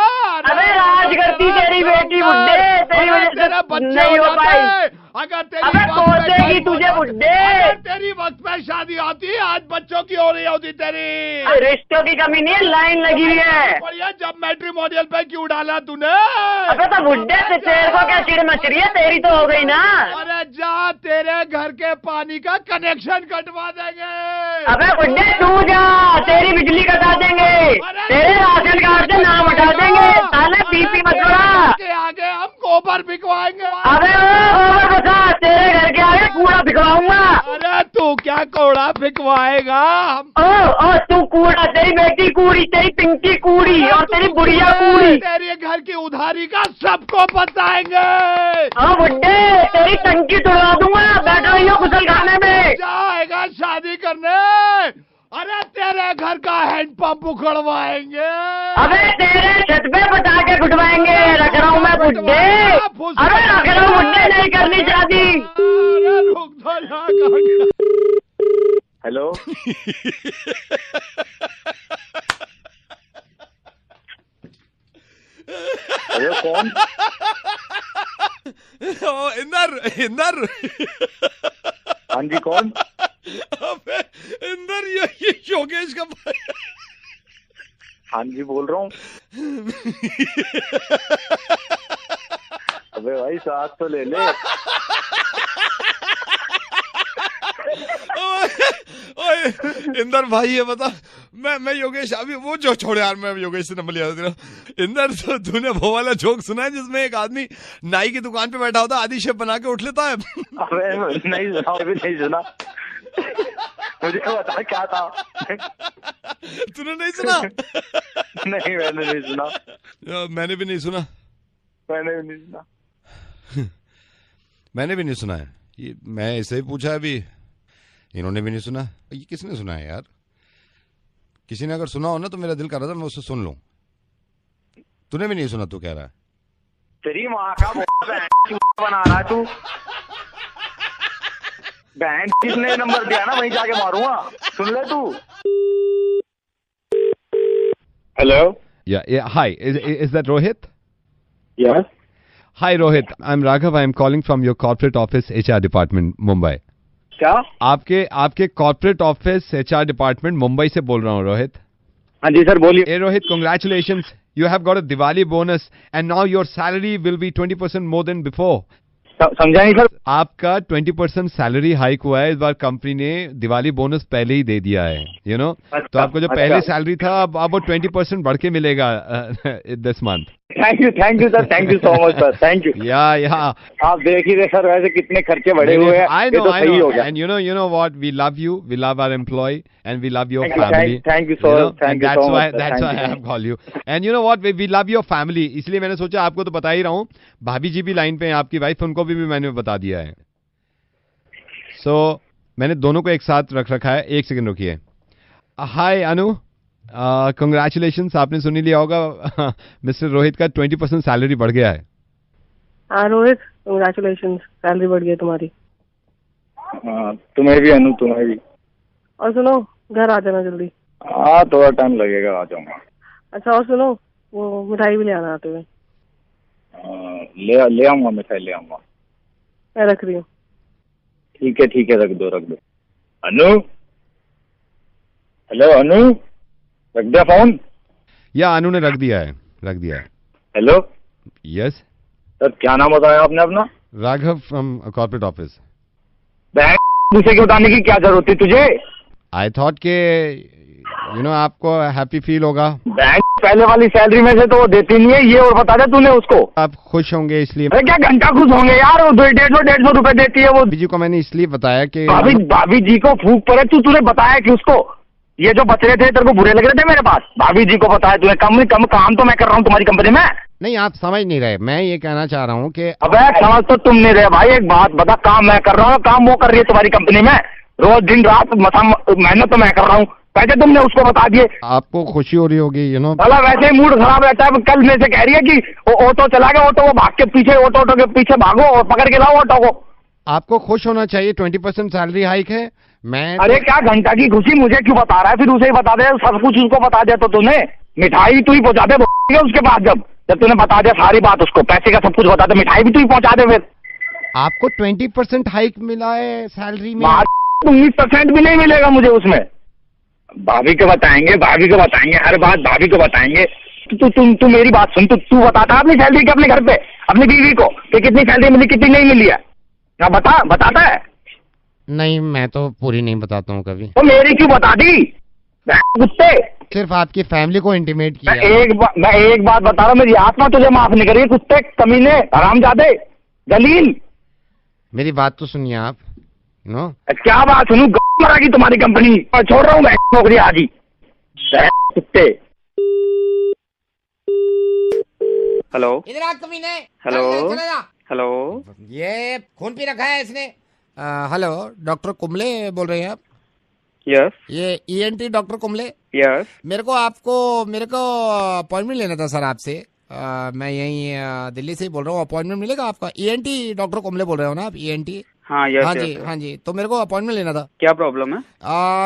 अबे राज करती तेरी बेटी बुड्ढे, तेरी वजह से नहीं हो पाई। अगर अबे सोचेगी तुझे बुड्ढे, तेरी वक्त पे शादी होती, आज बच्चों की हो रही होती तेरी। रिश्तों की कमी नहीं है, लाइन लगी हुई है। बढ़िया, जब मैट्रिमोनियल पे क्यों डाला तूने? अबे तो बुड्ढे से तेरे को क्या चिड़ मच रही है? तेरी तो हो गई ना। अरे जा, तेरे घर के पानी का कनेक्शन कटवा देंगे। अबे बुड्ढे तू जा, तेरी बिजली कटा देंगे, तेरे राशन कार्ड से नाम हटा देंगे। साले बीपी मत बढ़ा, के आगे हम गोबर बिकवाएंगे। अबे गोबर बता, तेरे घर के आगे कूड़ा बिकवाऊंगा। अरे तू क्या कूड़ा बिकवाएगा? ओ तू कूड़ा, तेरी बेटी कूड़ी, तेरी पिंकी कूड़ी और तेरी बुढ़िया कूड़ी। तेरे घर की उधारी का सबको बताएंगे। हाँ बुड्ढे, तेरी टंकी तोड़वा दूंगा, बैठा रही हो गुसल खाने में। जाएगा शादी करने? अरे तेरे घर का हैंडपंप उखड़वाएंगे। अबे तेरे छत पे बता के घुटवाएंगे। रख रहा हूँ मैं बुड्ढे, अरे रख रहा हूँ बुड्ढे, नहीं करनी शादी। रुक दो। हेलो अरे कौन? इंदर। हाँ जी कौन? अबे इंदर, ये योगेश का भाई। हाँ जी बोल रहा हूँ। अबे भाई साथ तो ले ले। ओए इंदर भाई है बता, मैं योगेश, अभी वो जो छोड़ यार, मैं योगेश से नंबर लिया था तेरा। इंदर तो तूने वो वाला जोक सुना है जिसमें एक आदमी नाई की दुकान पे बैठा होता, आधी शेप बना के उठ लेता है? अबे नहीं सुना, अभी नहीं सुना। मुझे बता क्या था। तूने नहीं सुना? नहीं, मैंने नहीं सुना। मैंने भी नहीं सुना। मैंने भी नहीं सुना। मैंने भी नहीं सुना है। ये मैं ऐसे ही पूछा अभी, इन्होंने भी नहीं सुना। ये किसने सुना है यार? किसी ने अगर सुना हो ना तो मेरा दिल कर रहा था मैं उससे सुन लूं। तूने भी नहीं सुना? तू कह रहा है तेरी माँ का बना रहा तू। बहन किसने नंबर दिया ना, वहीं जाके मारूंगा, सुन ले तू। Hello? Yeah. Hi. Is that Rohit? Yes. Hi, Rohit. I'm Raghav. I'm calling from your corporate office, HR department, Mumbai. क्या? आपके corporate office, HR department, Mumbai से बोल रहा हूँ, रोहित। हाँ जी सर, बोलिए। Hey, Rohit, congratulations. You have got a Diwali bonus, and now your salary will be 20% more than before. समझा नहीं सर। आपका 20% सैलरी हाइक हुआ है इस बार। कंपनी ने दिवाली बोनस पहले ही दे दिया है, you know? तो आपको जो पहले सैलरी था अब वो 20% बढ़ के मिलेगा this month. Thank you sir, thank you so much sir, thank you. या आप देख ही रहे सर, वैसे कितने खर्चे बढ़े हुए हैं। I know. And you know what? We love you. We love our employee, and we love your family. Thank you so much. That's why I have called you. And you know what? We love your family. इसलिए मैंने सोचा आपको तो बता ही रहा हूँ। भाभी जी भी लाइन पे हैं, आपकी वाइफ, उनको भी मैंने बता दिया है। So मैंने दोनों को एक साथ रख रखा है। एक सेकंड रुकिए। हाय अनु, कंग्रेचुलेशंस। आपने सुन ही लिया होगा मिस्टर रोहित का 20% सैलरी बढ़ गया है। हाँ रोहित, कंग्रेचुलेशंस, सैलरी बढ़ गई तुम्हारी। तुम्हें भी अनु, तुम्हें भी। और सुनो, घर आ जाना जल्दी। हाँ, थोड़ा टाइम लगेगा, आ जाऊंगा। अच्छा, और सुनो, वो मिठाई भी ले आना आते हुए। ले आऊंगा, मिठाई ले आऊंगा। मैं रख रही हूँ। ठीक है, रख दो। अनु, हेलो अनु, रख दिया फोन? या अनु ने रख दिया है। हेलो, यस सर, क्या नाम बताया आपने अपना? Raghav from corporate office. मुझे क्यों बताने की क्या जरूरत थी तुझे? आई थॉट के आपको हैप्पी फील होगा। बैंक पहले वाली सैलरी में से तो वो देती नहीं है, ये और बता दे तूने उसको। आप खुश होंगे इसलिए। अरे क्या घंटा खुश होंगे यार, वो 150 रुपए देती है वो। भाभी जी को मैंने इसलिए बताया कि भाभी जी को फूक पड़े, तूने बताया कि उसको ये जो बच रहे थे तेरे को बुरे लग रहे थे मेरे पास, भाभी जी को बताया तूने। कम काम तो मैं कर रहा हूँ तुम्हारी कंपनी में। नहीं, आप समझ नहीं रहे। मैं ये कहना चाह रहा हूँ कि अबे समझ तो तुम नहीं रहे भाई। एक बात बता, काम मैं कर रहा हूँ, काम वो कर रही है तुम्हारी कंपनी में। रोज दिन रात मेहनत तो मैं कर रहा हूँ, पैसे तुमने उसको बता दिए। आपको खुशी हो रही होगी भला वैसे ही मूड खराब रहता है। कल में से कह रही है कि ऑटो चला गया, ऑटो को भाग के पीछे, ऑटो के पीछे भागो और पकड़ के लाओ ऑटो को। आपको खुश होना चाहिए, 20% सैलरी हाइक है। अरे क्या घंटा की खुशी, मुझे क्यों बता रहा है? फिर उसे ही बता दे, सब कुछ उसको बता दिया तो तूने। मिठाई तू ही पहुंचा दे उसके बाद, जब तूने बता दिया सारी बात उसको, पैसे का सब कुछ बता दे, मिठाई भी तू ही पहुंचा दे। फिर आपको 20% हाइक मिला है सैलरी में। 19% भी नहीं मिलेगा मुझे उसमें। भाभी को बताएंगे, हर बात भाभी को बताएंगे। तू मेरी बात सुन, तू बताता अपनी सैलरी के अपने घर पे अपनी बीवी को कि कितनी सैलरी मिली, कितनी नहीं मिली है? ना बताता है? नहीं, मैं तो पूरी नहीं बताता हूँ कभी। तो मेरी क्यों बता दी कुत्ते? सिर्फ आपकी फैमिली को इंटीमेट किया। मैं एक बात बता रहा हूँ, मेरी आत्मा तुझे माफ नहीं करी कुत्ते, कमीने, हरामजादे, दलील। मेरी बात तो सुनिए आप। क्या बात सुनूं? मरागी तुम्हारी कंपनी, छोड़ रहा हूँ मैं नौकरी आज ही, कुत्ते। हेलो, इधर आ कमीने। हेलो, ये खून पी रखा है इसने। हेलो, डॉक्टर कुंबले बोल रहे हैं आप? यस। ये ENT डॉक्टर कुंबले? यस। मेरे को अपॉइंटमेंट लेना था सर आपसे। मैं यहीं दिल्ली से ही बोल रहा हूँ। अपॉइंटमेंट मिलेगा आपका? ENT डॉक्टर कुंबले बोल रहे हो ना आप? ENT? हाँ, यस। हाँ जी। तो मेरे को अपॉइंटमेंट लेना था। क्या प्रॉब्लम है?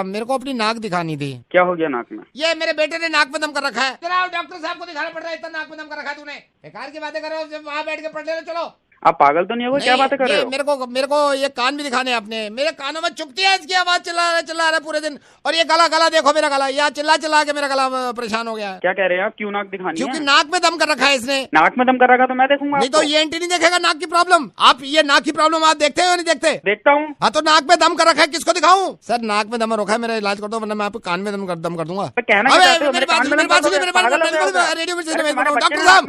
मेरे को अपनी नाक दिखानी थी। क्या हो गया नाक में? ये मेरे बेटे ने नाक में दम कर रखा है। चलो डॉक्टर साहब को दिखाना पड़ रहा है, इतना नाक में दम कर रखा है तूने। बेकार की बातें कर रहे हो, वहाँ बैठ के पढ़ ले। चलो आप पागल तो नहीं हो? क्या बातें कर रहे हो? मेरे को ये कान भी दिखाने आपने, मेरे कानों में चुभती है इसकी आवाज, चिल्ला रहा है पूरे दिन। और ये गला देखो मेरा गला, यहाँ चिल्ला के मेरा गला परेशान हो गया है। क्या कह रहे हैं आप? क्यों नाक दिखानी है? क्योंकि नाक में दम कर रखा है इसने। नाक में दम कर रखा तो मैं देखूंगा। नहीं तो ये एंटी नहीं देखेगा नाक की प्रॉब्लम। आप ये नाक की प्रॉब्लम आप देखते हो या नहीं देखते? देखता हूँ। हाँ तो नाक में दम कर रखा है, किसको दिखाऊं? सर नाक में दम रखा है, मेरा इलाज कर दो वरना मैं आपको कान में दम कर दूंगा। कहना क्या चाहते हो? मेरे बात सुनिए, रेडियो में डॉक्टर साहब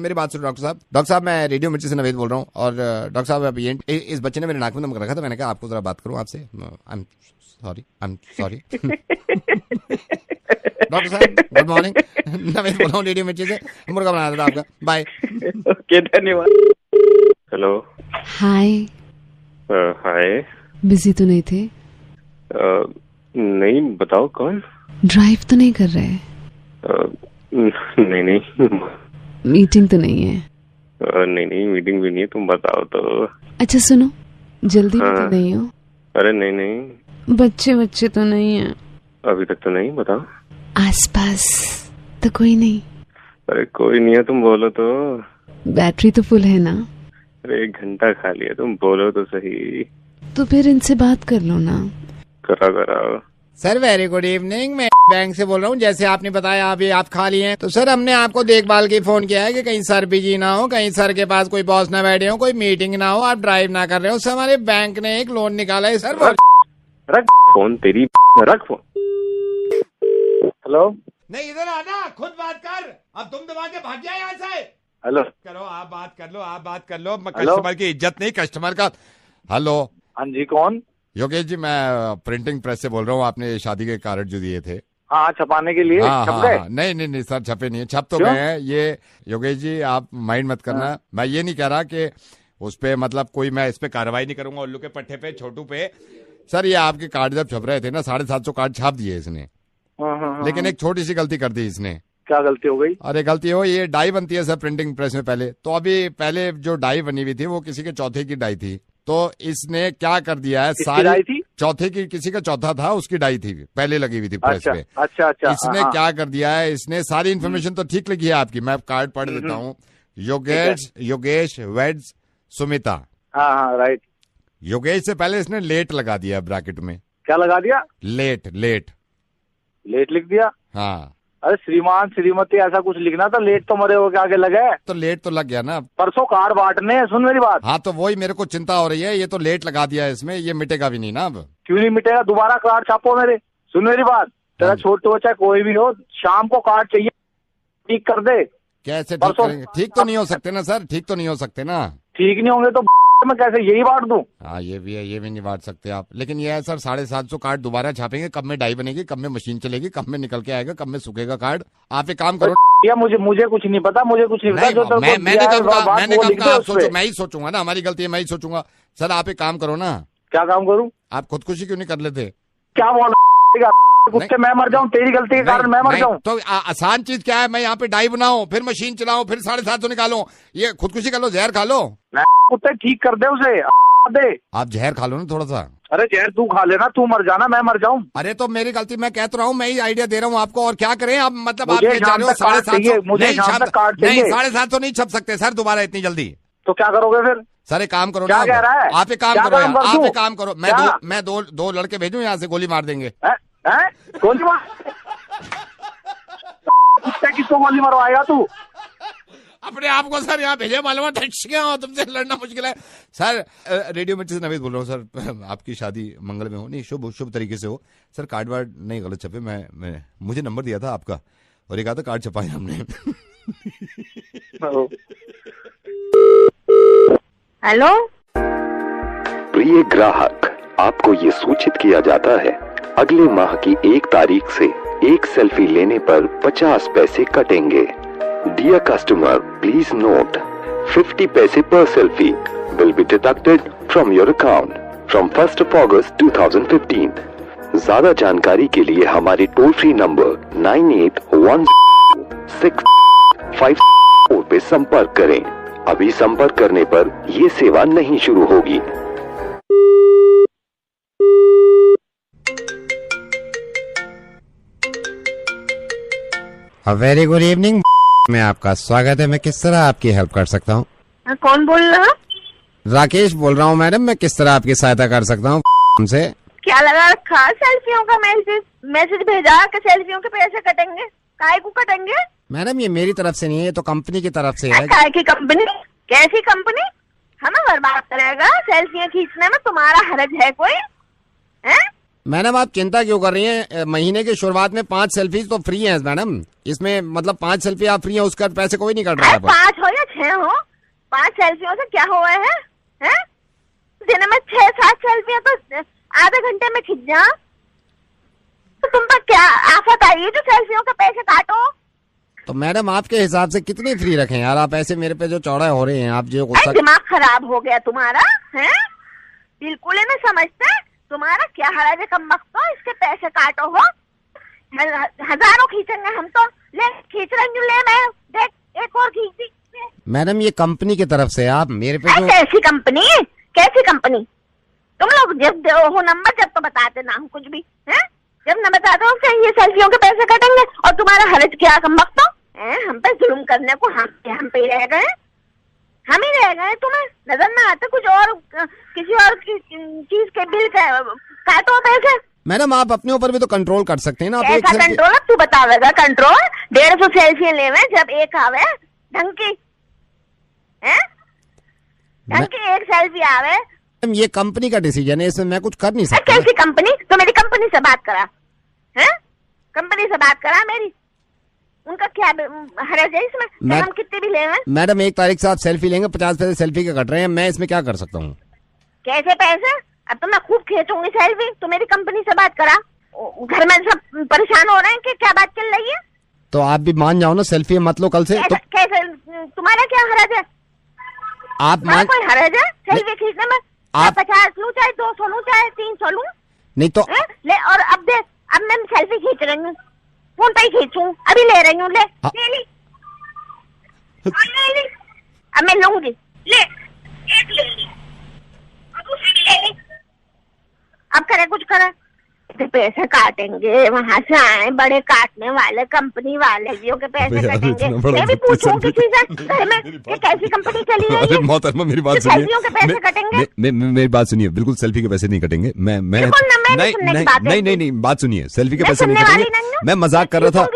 मेरी बात सुनो डॉक्टर साहब मैं रेडियो मिर्ची से नवेद बोल रहा हूँ। और डॉक्टर साहब अब ये इस बच्चे ने मेरे नाक में दम कर रखा था, मैंने कहा आपको जरा बात करूँ आपसे। आई एम सॉरी डॉक्टर साहब गुड मॉर्निंग, नवेद बोल रहा हूँ रेडियो मिर्ची से, मुर्गा बनाया था आपका। बाय। ओके धन्यवाद। हेलो। हाय। हाय। बिजी तो नहीं थे? नहीं, बताओ कौन? ड्राइव तो नहीं कर रहे? नहीं। मीटिंग तो नहीं है? नहीं मीटिंग भी नहीं है, तुम बताओ तो। अच्छा सुनो, जल्दी में तो नहीं हो? अरे नहीं। बच्चे तो नहीं है? अभी तक तो नहीं, बताओ। आसपास तो कोई नहीं? अरे कोई नहीं है, तुम बोलो तो। बैटरी तो फुल है ना? अरे 1 घंटा खाली है, तुम बोलो तो सही। तो फिर इनसे बात कर लो ना। कराओ। सर वेरी गुड इवनिंग, मैं बैंक से बोल रहा हूँ। जैसे आपने बताया अभी आप खाली हैं, तो सर हमने आपको देखभाल की फोन किया है कि कहीं सर बिजी ना हो, कहीं सर के पास कोई बॉस ना बैठे हो, कोई मीटिंग ना हो, आप ड्राइव ना कर रहे हो। सर हमारे बैंक ने एक लोन निकाला है सर। रख फोन तेरी, रख फोन। हेलो। नहीं इधर आना, खुद बात कर। अब तुम दबा के भाग जाए यहाँ से। हेलो करो, आप बात कर लो। कस्टमर की इज्जत नहीं, कस्टमर का। हेलो। हाँ जी, कौन? योगेश जी, मैं प्रिंटिंग प्रेस से बोल रहा हूँ। आपने शादी के कार्ड जो दिए थे, हाँ, छपाने के लिए। छप गए? नहीं सर, छपे नहीं है। छप तो गए हैं। ये योगेश जी आप माइंड मत करना। मैं ये नहीं कह रहा कि उस पे मतलब कोई मैं इस पे कार्रवाई नहीं करूंगा उल्लू के पट्टे पे, छोटू पे। सर ये आपके कार्ड जब छप रहे थे ना, 750 कार्ड छाप दिए इसने। लेकिन एक छोटी सी गलती कर दी इसने। क्या गलती हो गई? अरे गलती हो, ये डाई बनती है सर प्रिंटिंग प्रेस में पहले तो। अभी पहले जो डाई बनी हुई थी वो किसी के चौथे की डाई थी, तो इसने क्या कर दिया है, सारी चौथे की, किसी का चौथा था उसकी डाई थी, पहले लगी हुई थी प्रेस पे। अच्छा। इसने क्या कर दिया है, इसने सारी इन्फॉर्मेशन तो ठीक लिखी है आपकी, मैं कार्ड पढ़ देता हूँ। योगेश वेड्स सुमिता। हाँ राइट। योगेश से पहले इसने लेट लगा दिया ब्रैकेट में। क्या लगा दिया? लेट लिख दिया। हाँ। अरे श्रीमान श्रीमती ऐसा कुछ लिखना था, लेट तो मरे हो के आगे लगे। तो लेट तो लग गया ना। परसों कार्ड बांटने, सुन मेरी बात। हाँ तो वही मेरे को चिंता हो रही है, ये तो लेट लगा दिया है इसमें, ये मिटेगा भी नहीं ना अब। क्यों नहीं मिटेगा? दोबारा कार्ड छापो मेरे। सुन मेरी बात, तेरा छोटू हो चाहे कोई भी हो, शाम को कार्ड चाहिए, ठीक कर दे। कैसे ठीक करेंगे? ठीक तो नहीं हो सकते ना सर, ठीक तो नहीं हो सकते ना। ठीक नहीं होंगे तो मैं कैसे यही बांट दूं? हाँ ये भी है, ये भी नहीं बांट सकते आप। लेकिन ये है सर, 750 कार्ड दोबारा छापेंगे, कब में डाई बनेगी, कब में मशीन चलेगी, कब में निकल के आएगा, कब में सूखेगा कार्ड। आप एक काम करो। मुझे कुछ नहीं पता, मैं ही सोचूंगा ना, हमारी गलती है, मैं ही सोचूंगा। सर आप एक काम करो ना। क्या काम करूँ? आप खुदकुशी क्यों नहीं कर लेते? क्या बोल कुत्ते, मैं मर जाऊं तेरी गलती के कारण? मैं मर जाऊं तो आसान चीज क्या है, मैं यहाँ पे डाई बनाऊं, फिर मशीन चलाऊं, फिर 750 निकालो, ये खुदकुशी कर लो, जहर खा लो। कुत्ते ठीक कर दे उसे, दे। आप जहर खा लो ना थोड़ा सा। अरे जहर तू खा लेना, तू मर जाना, मैं मर जाऊं। अरे तो मेरी गलती, मैं कह तो रहा हूँ, मैं ही आइडिया दे रहा हूँ आपको। और क्या करें आप, मतलब आप मुझे शाम तक कार्ड चाहिए, मुझे शाम तक कार्ड चाहिए। नहीं 750 नहीं छप सकते सर दोबारा इतनी जल्दी। तो क्या करोगे फिर? सर एक काम करो क्या कह रहा है? आप एक काम करो, आप एक काम करो, मैं दो लड़के भेजूं यहाँ से, गोली मार देंगे। गोली मार? किसको गोली मरवाएगा तू? अपने आप को सर यहाँ भेजे, मालूम है तुमसे लड़ना मुश्किल है। सर रेडियो मिर्ची से नवीद बोल रहा हूँ सर, आपकी शादी मंगल में हो, नहीं शुभ तरीके से हो सर। कार्ड वार्ड नहीं गलत छपे, मैं मुझे नंबर दिया था आपका और एक आधा कार्ड छपाया हमने। हेलो। प्रिय ग्राहक, आपको ये सूचित किया जाता है अगले माह की 1 तारीख से एक सेल्फी लेने पर 50 पैसे कटेंगे। Dear customer, please note, 50 पैसे per selfie will be deducted from your account from 1st of August 2015. ज्यादा जानकारी के लिए हमारे टोल फ्री नंबर 981065 पे संपर्क करें। अभी संपर्क करने पर ये सेवा नहीं शुरू होगी। वेरी गुड इवनिंग में आपका स्वागत है। मैं किस तरह आपकी हेल्प कर सकता हूँ? कौन बोल रहा? राकेश बोल रहा हूँ मैडम। मैं किस तरह आपकी सहायता कर सकता हूँ? से क्या लगा रखा? सेल्फियों का मैसेज भेजा कि सेल्फियों के पैसे कटेंगे। काय को कटेंगे? मैडम ये मेरी तरफ से नहीं है, ये तो कंपनी की तरफ से है। काय की कंपनी? कैसी कंपनी? हमें बर्बाद करेगा सेल्फियां खींचने में? तुम्हारा हरज है कोई? है? मैडम आप चिंता क्यों कर रही हैं? महीने की शुरुआत में 5 सेल्फी तो फ्री हैं मैडम। इसमें मतलब 5 सेल्फी आप फ्री हैं, उसका पैसे कोई नहीं कट रहा है। 5 हो या 6 हो, 5 सेल्फियों से क्या हुआ है? दिन में 6-7 सेल्फियां तो आधे घंटे में खींच जा। तो तुम पर क्या आफत आई है जो सेल्फियों के पैसे काटो? तो मैडम आपके हिसाब से कितनी फ्री रखें यार? आप ऐसे मेरे पे जो चौड़ा हो रहे हैं आप जो दिमाग खराब हो गया तुम्हारा है? बिल्कुल ही नहीं समझते। तुम्हारा क्या हराज है? कम वक्त हो इसके पैसे काटो हो। हजारों खींचेंगे हम तो। ले खींच रही हूँ, ले मैं देख एक और खींच दी। मैडम ये कंपनी की तरफ से आप मेरे पे जो कैसी कंपनी? कैसी कंपनी? तुम लोग जब हो नंबर जब तो बताते ना हम कुछ भी है। जब न बताते हो ये सेल्फियों के पैसे कटेंगे और तुम्हारा हरज क्या? कम वक्त हम पे जुल्म करने को हम पे रह गए। हम ही रह गए। तुम्हें नजर ना आते कुछ और किसी और चीज के बिल काटो पैसे? मैडम आप अपने ऊपर भी तो कंट्रोल कर सकते हैं ना। कैसा कंट्रोल? तू बतावेगा कंट्रोल? 150 सेल्फी लेवे जब एक आवे ढंग की एक सेल्फी आवे। ये कंपनी का डिसीजन है, इसमें मैं कुछ कर नहीं सकता। कैसी कंपनी? तो मेरी कंपनी से बात करा है? कंपनी से बात करा मेरी। उनका क्या हरज है इसमें? हम कितने भी लेंगे? मैडम 1 तारीख से आप सेल्फी लेंगे, 50 पैसे सेल्फी के कट रहे हैं। मैं इसमें क्या कर सकता हूँ? कैसे पैसे? अब तो मैं खूब खींचूंगी सेल्फी। तो मेरी कंपनी से बात करा। घर में सब परेशान हो रहे हैं कि क्या बात चल रही है। तो आप भी मान जाओ ना, सेल्फी मत लो कल से। कैसे? तुम्हारा क्या हरज है? आप कोई हरज है सेल्फी खींचने में? आप 50 लूं चाहे 200 लूं चाहे 300 लूं नहीं तो ले। और अब देख, अब मैं सेल्फी खींच रही हूँ, फोन पे ही खींचूं। अभी ले रही हूँ, ले ली। अब मैं लूंगी। ले एक ले ली और दूसरी ले ली। अब करे कुछ करे तो पैसे काटेंगे। वहाँ से आए बड़े काटने वाले कंपनी वाले जियो के पैसे कटेंगे। मैं भी पूछूं किसी से घर में कि कैसी कंपनी चली रही है? मोहतरमा मेरी बात सुनिए। सेल्फियों के पैसे कटेंगे? मेरी बात सुनिए, बिल्कुल सेल्फी के पैसे नहीं कटेंगे। मैं नहीं, बात सुनिए, सेल्फी के पैसे नहीं कटेंगे। मैं मजाक कर रहा था।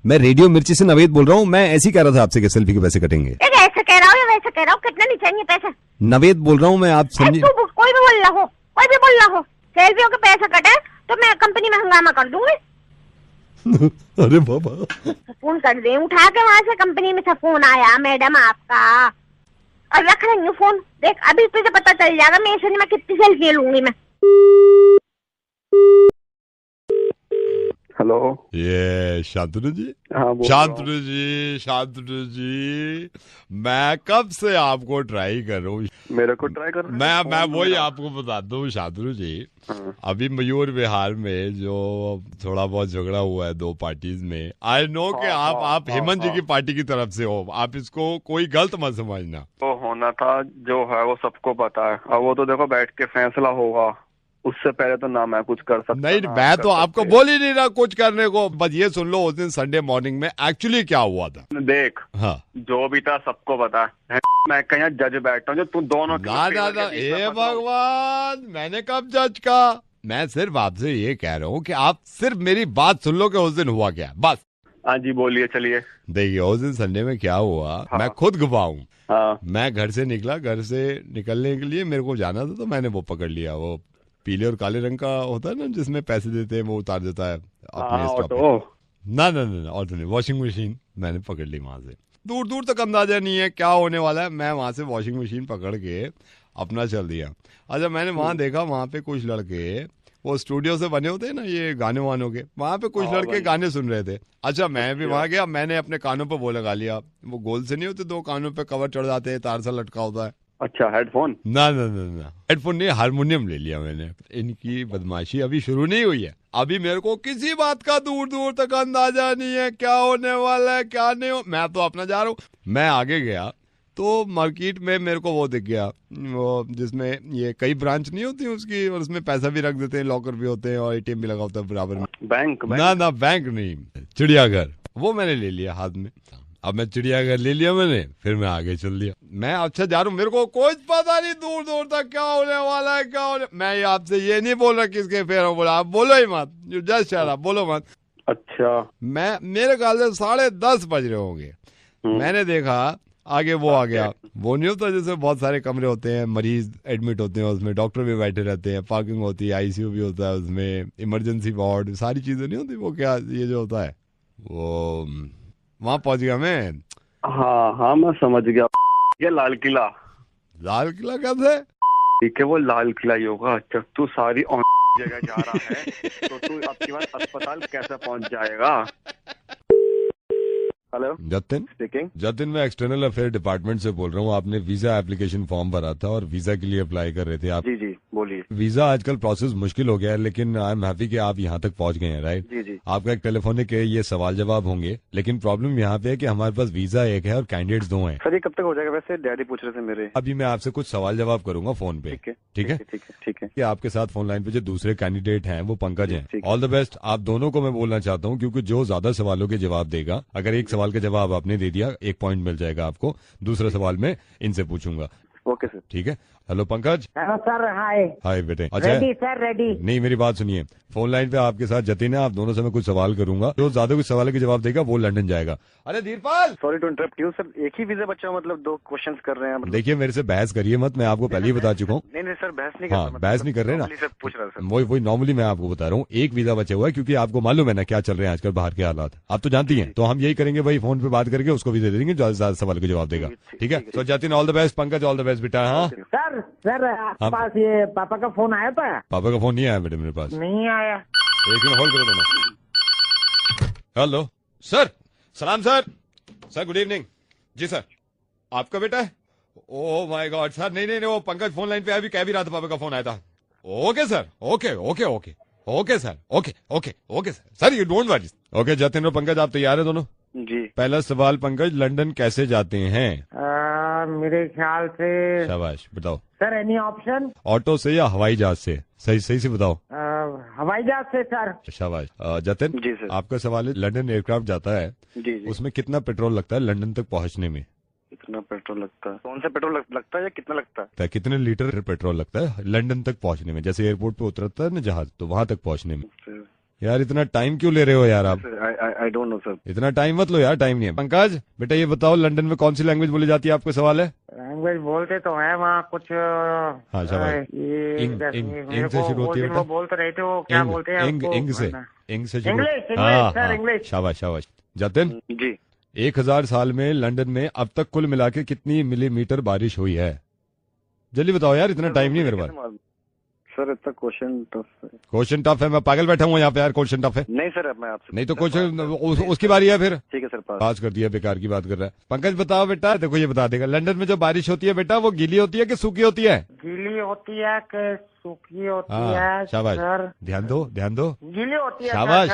मैं रेडियो मिर्ची से नवेद बोल रहा हूँ। मैं ऐसे ही कह रहा था आपसे कि सेल्फी के पैसे कटेंगे। ऐसा कह रहा हूँ या वैसा कह रहा हूँ? कितने नहीं चाहिए पैसे? नवेद बोल रहा हूँ मैं, आप समझिए। कोई भी बोल रहा हो, कोई भी बोल रहा हो, सेल्फियों के पैसे कटे तो मैं कंपनी में हंगामा कर दूंगी। अरे बाबा फोन कर दे, उठा के वहाँ से कंपनी में से फोन आया मैडम आपका, और रख रही हूँ फोन। देख अभी तुझे पता चल जाएगा मैं ऐसे में कितनी सेल्फी लूंगी मैं। हेलो, ये शांतनु जी? हाँ शांतनु जी, शांतनु जी, मैं कब से आपको ट्राई कर रहा हूँ। मेरे को ट्राई कर? मैं वही आपको बताता हूँ शांतनु जी। अभी मयूर विहार में जो थोड़ा बहुत झगड़ा हुआ है 2 पार्टीज में, आई नो कि आप हेमंत जी की पार्टी की तरफ से हो। आप इसको कोई गलत मत समझना। वो होना था जो है वो सबको पता है। अब वो तो देखो बैठ के फैसला होगा, उससे पहले तो ना मैं कुछ कर सकता। नहीं, मैं तो आपको बोल ही नहीं रहा कुछ करने को। बस ये सुन लो उस दिन संडे मॉर्निंग में एक्चुअली क्या हुआ था। देख, हाँ, जो भी था सबको पता है। मैं कहीं जज बैठा हूँ जो तू दोनों हे भगवान, मैंने कब जज का? मैं सिर्फ आपसे ये कह रहा हूँ कि आप सिर्फ मेरी बात सुन लो कि उस दिन हुआ क्या, बस। हाँ जी बोलिए, चलिए। देखिए उस दिन संडे में क्या हुआ, मैं खुद गवाह हूँ। हाँ। मैं घर से निकला, घर से निकलने के लिए मेरे को जाना था, तो मैंने वो पकड़ लिया। वो पीले और काले रंग का होता है ना, जिसमें पैसे देते हैं, वो उतार देता है अपने स्टॉप पे। ना ऑटो नहीं, वॉशिंग मशीन मैंने पकड़ ली वहां से। दूर दूर तक अंदाजा नहीं है क्या होने वाला है। मैं वहां से वॉशिंग मशीन पकड़ के अपना चल दिया। अच्छा, मैंने वहां देखा, वहां पे कुछ लड़के, वो स्टूडियो से बने होते हैं ना ये गाने वानों के, वहां पे कुछ लड़के गाने सुन रहे थे। अच्छा, मैं भी वहां गया, मैंने अपने कानों पे वो लगा लिया। वो गोल से नहीं होते, 2 कानों पे कवर चढ़ जाते हैं, तार सा लटका होता है। अच्छा, हेडफोन? ना हेडफोन नहीं, हारमोनियम ले लिया मैंने। इनकी बदमाशी अभी शुरू नहीं हुई है। अभी मेरे को किसी बात का दूर दूर तक अंदाजा नहीं है क्या होने वाला है क्या नहीं हो। मैं तो अपना जा रहा हूँ। मैं आगे गया तो मार्केट में मेरे को वो दिख गया, वो जिसमें ये कई ब्रांच नहीं होती उसकी, और उसमें पैसा भी रख देते हैं, लॉकर भी होते हैं और एटीएम भी लगा होता है बराबर में। बैंक ना बैंक नहीं, चिड़ियाघर। वो मैंने ले लिया हाथ में। अब मैं चिड़ियाघर ले लिया मैंने, फिर मैं आगे चल दिया। मैं अच्छा जा रहा हूँ, मेरे को कुछ पता नहीं दूर दूर तक क्या होने वाला है, क्या होने। मैं आपसे ये नहीं बोल रहा किसके पैरों बोला, आप बोलो ही मत, जस्ट शट अप, बोलो मत। अच्छा। मैं मेरे ख्याल से 10:30 बज रहे होंगे। मैंने देखा आगे वो आ गया, वो नहीं होता जैसे बहुत सारे कमरे होते हैं, मरीज एडमिट होते हैं, उसमें डॉक्टर भी बैठे रहते हैं, पार्किंग होती है, आईसीयू भी होता है, उसमें इमरजेंसी वार्ड, सारी चीजें नहीं होती। वो क्या ये जो होता है वो, वहां पहुंच गया मैं। हाँ मैं समझ गया। ये लाल किला कैसे? ठीक है, वो लाल किला ही होगा। अच्छा, तू सारी जगह जा रहा है तो तू आपके पास अस्पताल कैसे पहुंच जाएगा? Hello Jatin speaking. जतिन, मैं एक्सटर्नल अफेयर डिपार्टमेंट से बोल रहा हूँ। आपने वीजा एप्लीकेशन फॉर्म भरा था और वीजा के लिए अप्लाई कर रहे थे आप। जी बोलिए। वीजा आजकल प्रोसेस मुश्किल हो गया है, लेकिन आई एम हैप्पी कि आप यहाँ तक पहुँच गए हैं, राइट? जी। आपका एक टेलीफोनिक ये सवाल जवाब होंगे, लेकिन प्रॉब्लम यहाँ पे है कि हमारे पास वीजा एक है और कैंडिडेट्स 2 हैं। सर ये कब तक हो जाएगा? वैसे डैडी पूछ रहे थे मेरे। अभी मैं आपसे कुछ सवाल जवाब करूंगा फोन पे। ठीक है कि आपके साथ फोन लाइन पे जो दूसरे कैंडिडेट हैं वो पंकज हैं। All the best. आप दोनों को मैं बोलना चाहता हूँ, क्योंकि जो ज्यादा सवालों के जवाब देगा, अगर एक सवाल का जवाब आपने दे दिया 1 पॉइंट मिल जाएगा आपको, दूसरा सवाल में इनसे पूछूंगा। Okay sir. ठीक है। Hello Pankaj. Hello sir. Hi बेटे। Ready sir, ready. नहीं, मेरी बात सुनिए। फोन लाइन पे आपके साथ जतिन है, आप दोनों से मैं कुछ सवाल करूंगा, जो ज्यादा कुछ सवाल के जवाब देगा वो लंदन जाएगा। अरे Dheerpal, sorry to interrupt you sir, एक ही वीजा बच्चा मतलब 2 क्वेश्चंस कर रहे हैं मतलब। देखिए मेरे से बहस करिए मत, मैं आपको पहले ही बता चुका हूँ। नहीं सर, बहस नहीं हाँ, बहस नहीं कर रहे ना, पूछ रहा सर। वही नॉर्मली मैं आपको बता रहा हूँ। एक वीजा बचा हुआ है, क्योंकि आपको मालूम है ना क्या चल रहे हैं आजकल बाहर के हालात, आप तो जानती हैं। तो हम यही करेंगे भाई, फोन पे बात करके उसको वीजा दे देंगे जो ज्यादा सवाल के जवाब देगा। ठीक है। तो Jatin all the best, Pankaj all the best बेटा। हाँ सर आपके पास ये पापा का फोन आया था? पापा का फोन नहीं आया बेटे मेरे पास। नहीं आया। एक मिनट होल्ड करो दोनों। हेलो सर, सलाम सर। Sir good evening. जी सर, आपका बेटा है? ओह माय गॉड सर, नहीं वो पंकज फोन लाइन पे अभी कह भी रहा था, पापा का फोन आया था। Okay sir, okay sir, okay sir you don't worry. Okay Jatin और पंकज, आप तैयार है दोनों? जी। पहला सवाल पंकज, लंदन कैसे जाते हैं? मेरे ख्याल से। शाबाश, बताओ सर। Any option? ऑटो से या हवाई जहाज से? सही से बताओ। हवाई जहाज से सर। शाबाश। जतिन जी सर, आपका सवाल है, लंदन एयरक्राफ्ट जाता है जी, उसमें कितना पेट्रोल लगता है लंदन तक पहुंचने में? कितना पेट्रोल लगता है? कौन सा पेट्रोल लगता है या कितना लगता है? कितने लीटर पेट्रोल लगता है लंदन तक पहुंचने में? जैसे एयरपोर्ट पे उतरता है ना जहाज, तो वहां तक पहुंचने में। यार इतना टाइम क्यों ले रहे हो यार आप? I don't know sir. इतना टाइम मत लो यार, टाइम नहीं है। पंकज बेटा ये बताओ, लंदन में कौन सी लैंग्वेज बोली जाती है? आपका सवाल है। लैंग्वेज बोलते तो है वहाँ कुछ। हाँ शाबाश। इंग से शुरू होती है बेटा। बोलते रहे थे वो, क्या बोलते हैं? इंग से शुरू। इंग्लिश। शाबाश। जतिन जी, 1000 साल में लंदन में अब तक कुल मिला के कितनी मिलीमीटर बारिश हुई है? जल्दी बताओ यार, इतना टाइम नहीं मेरे पास। सर इतना क्वेश्चन टफ है, मैं पागल बैठा हूँ यहाँ पे यार, क्वेश्चन टफ है। नहीं सर, मैं आपसे नहीं तो क्वेश्चन उसकी बारी है फिर। ठीक है सर, पास कर दिया, बेकार की बात कर रहा है। पंकज बताओ बेटा, देखो ये बता देगा, लंदन में जो बारिश होती है बेटा वो गीली होती है कि सूखी होती है? गीली होती है कि सूखी होती है? शाबाश, ध्यान दो। गीली होती है। शाबाश।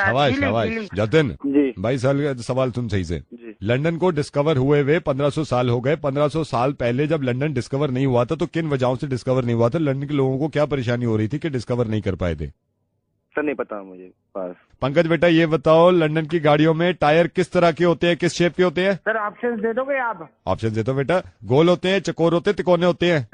जतिन जी, 22 साल का सवाल सुन सही से। लंदन को डिस्कवर हुए हुए 1500 साल हो गए। 1500 साल पहले जब लंदन डिस्कवर नहीं हुआ था तो किन वजहों से डिस्कवर नहीं हुआ था? लंदन के लोगों को क्या परेशानी हो रही थी कि डिस्कवर नहीं कर पाए थे? सर नहीं पता मुझे पास। पंकज बेटा ये बताओ, लंदन की गाड़ियों में टायर किस तरह के होते हैं, किस शेप के होते हैं? सर ऑप्शन दे दोगे आप? ऑप्शन देता हूँ बेटा। गोल होते हैं, चकोर होते हैं, तिकोने होते हैं?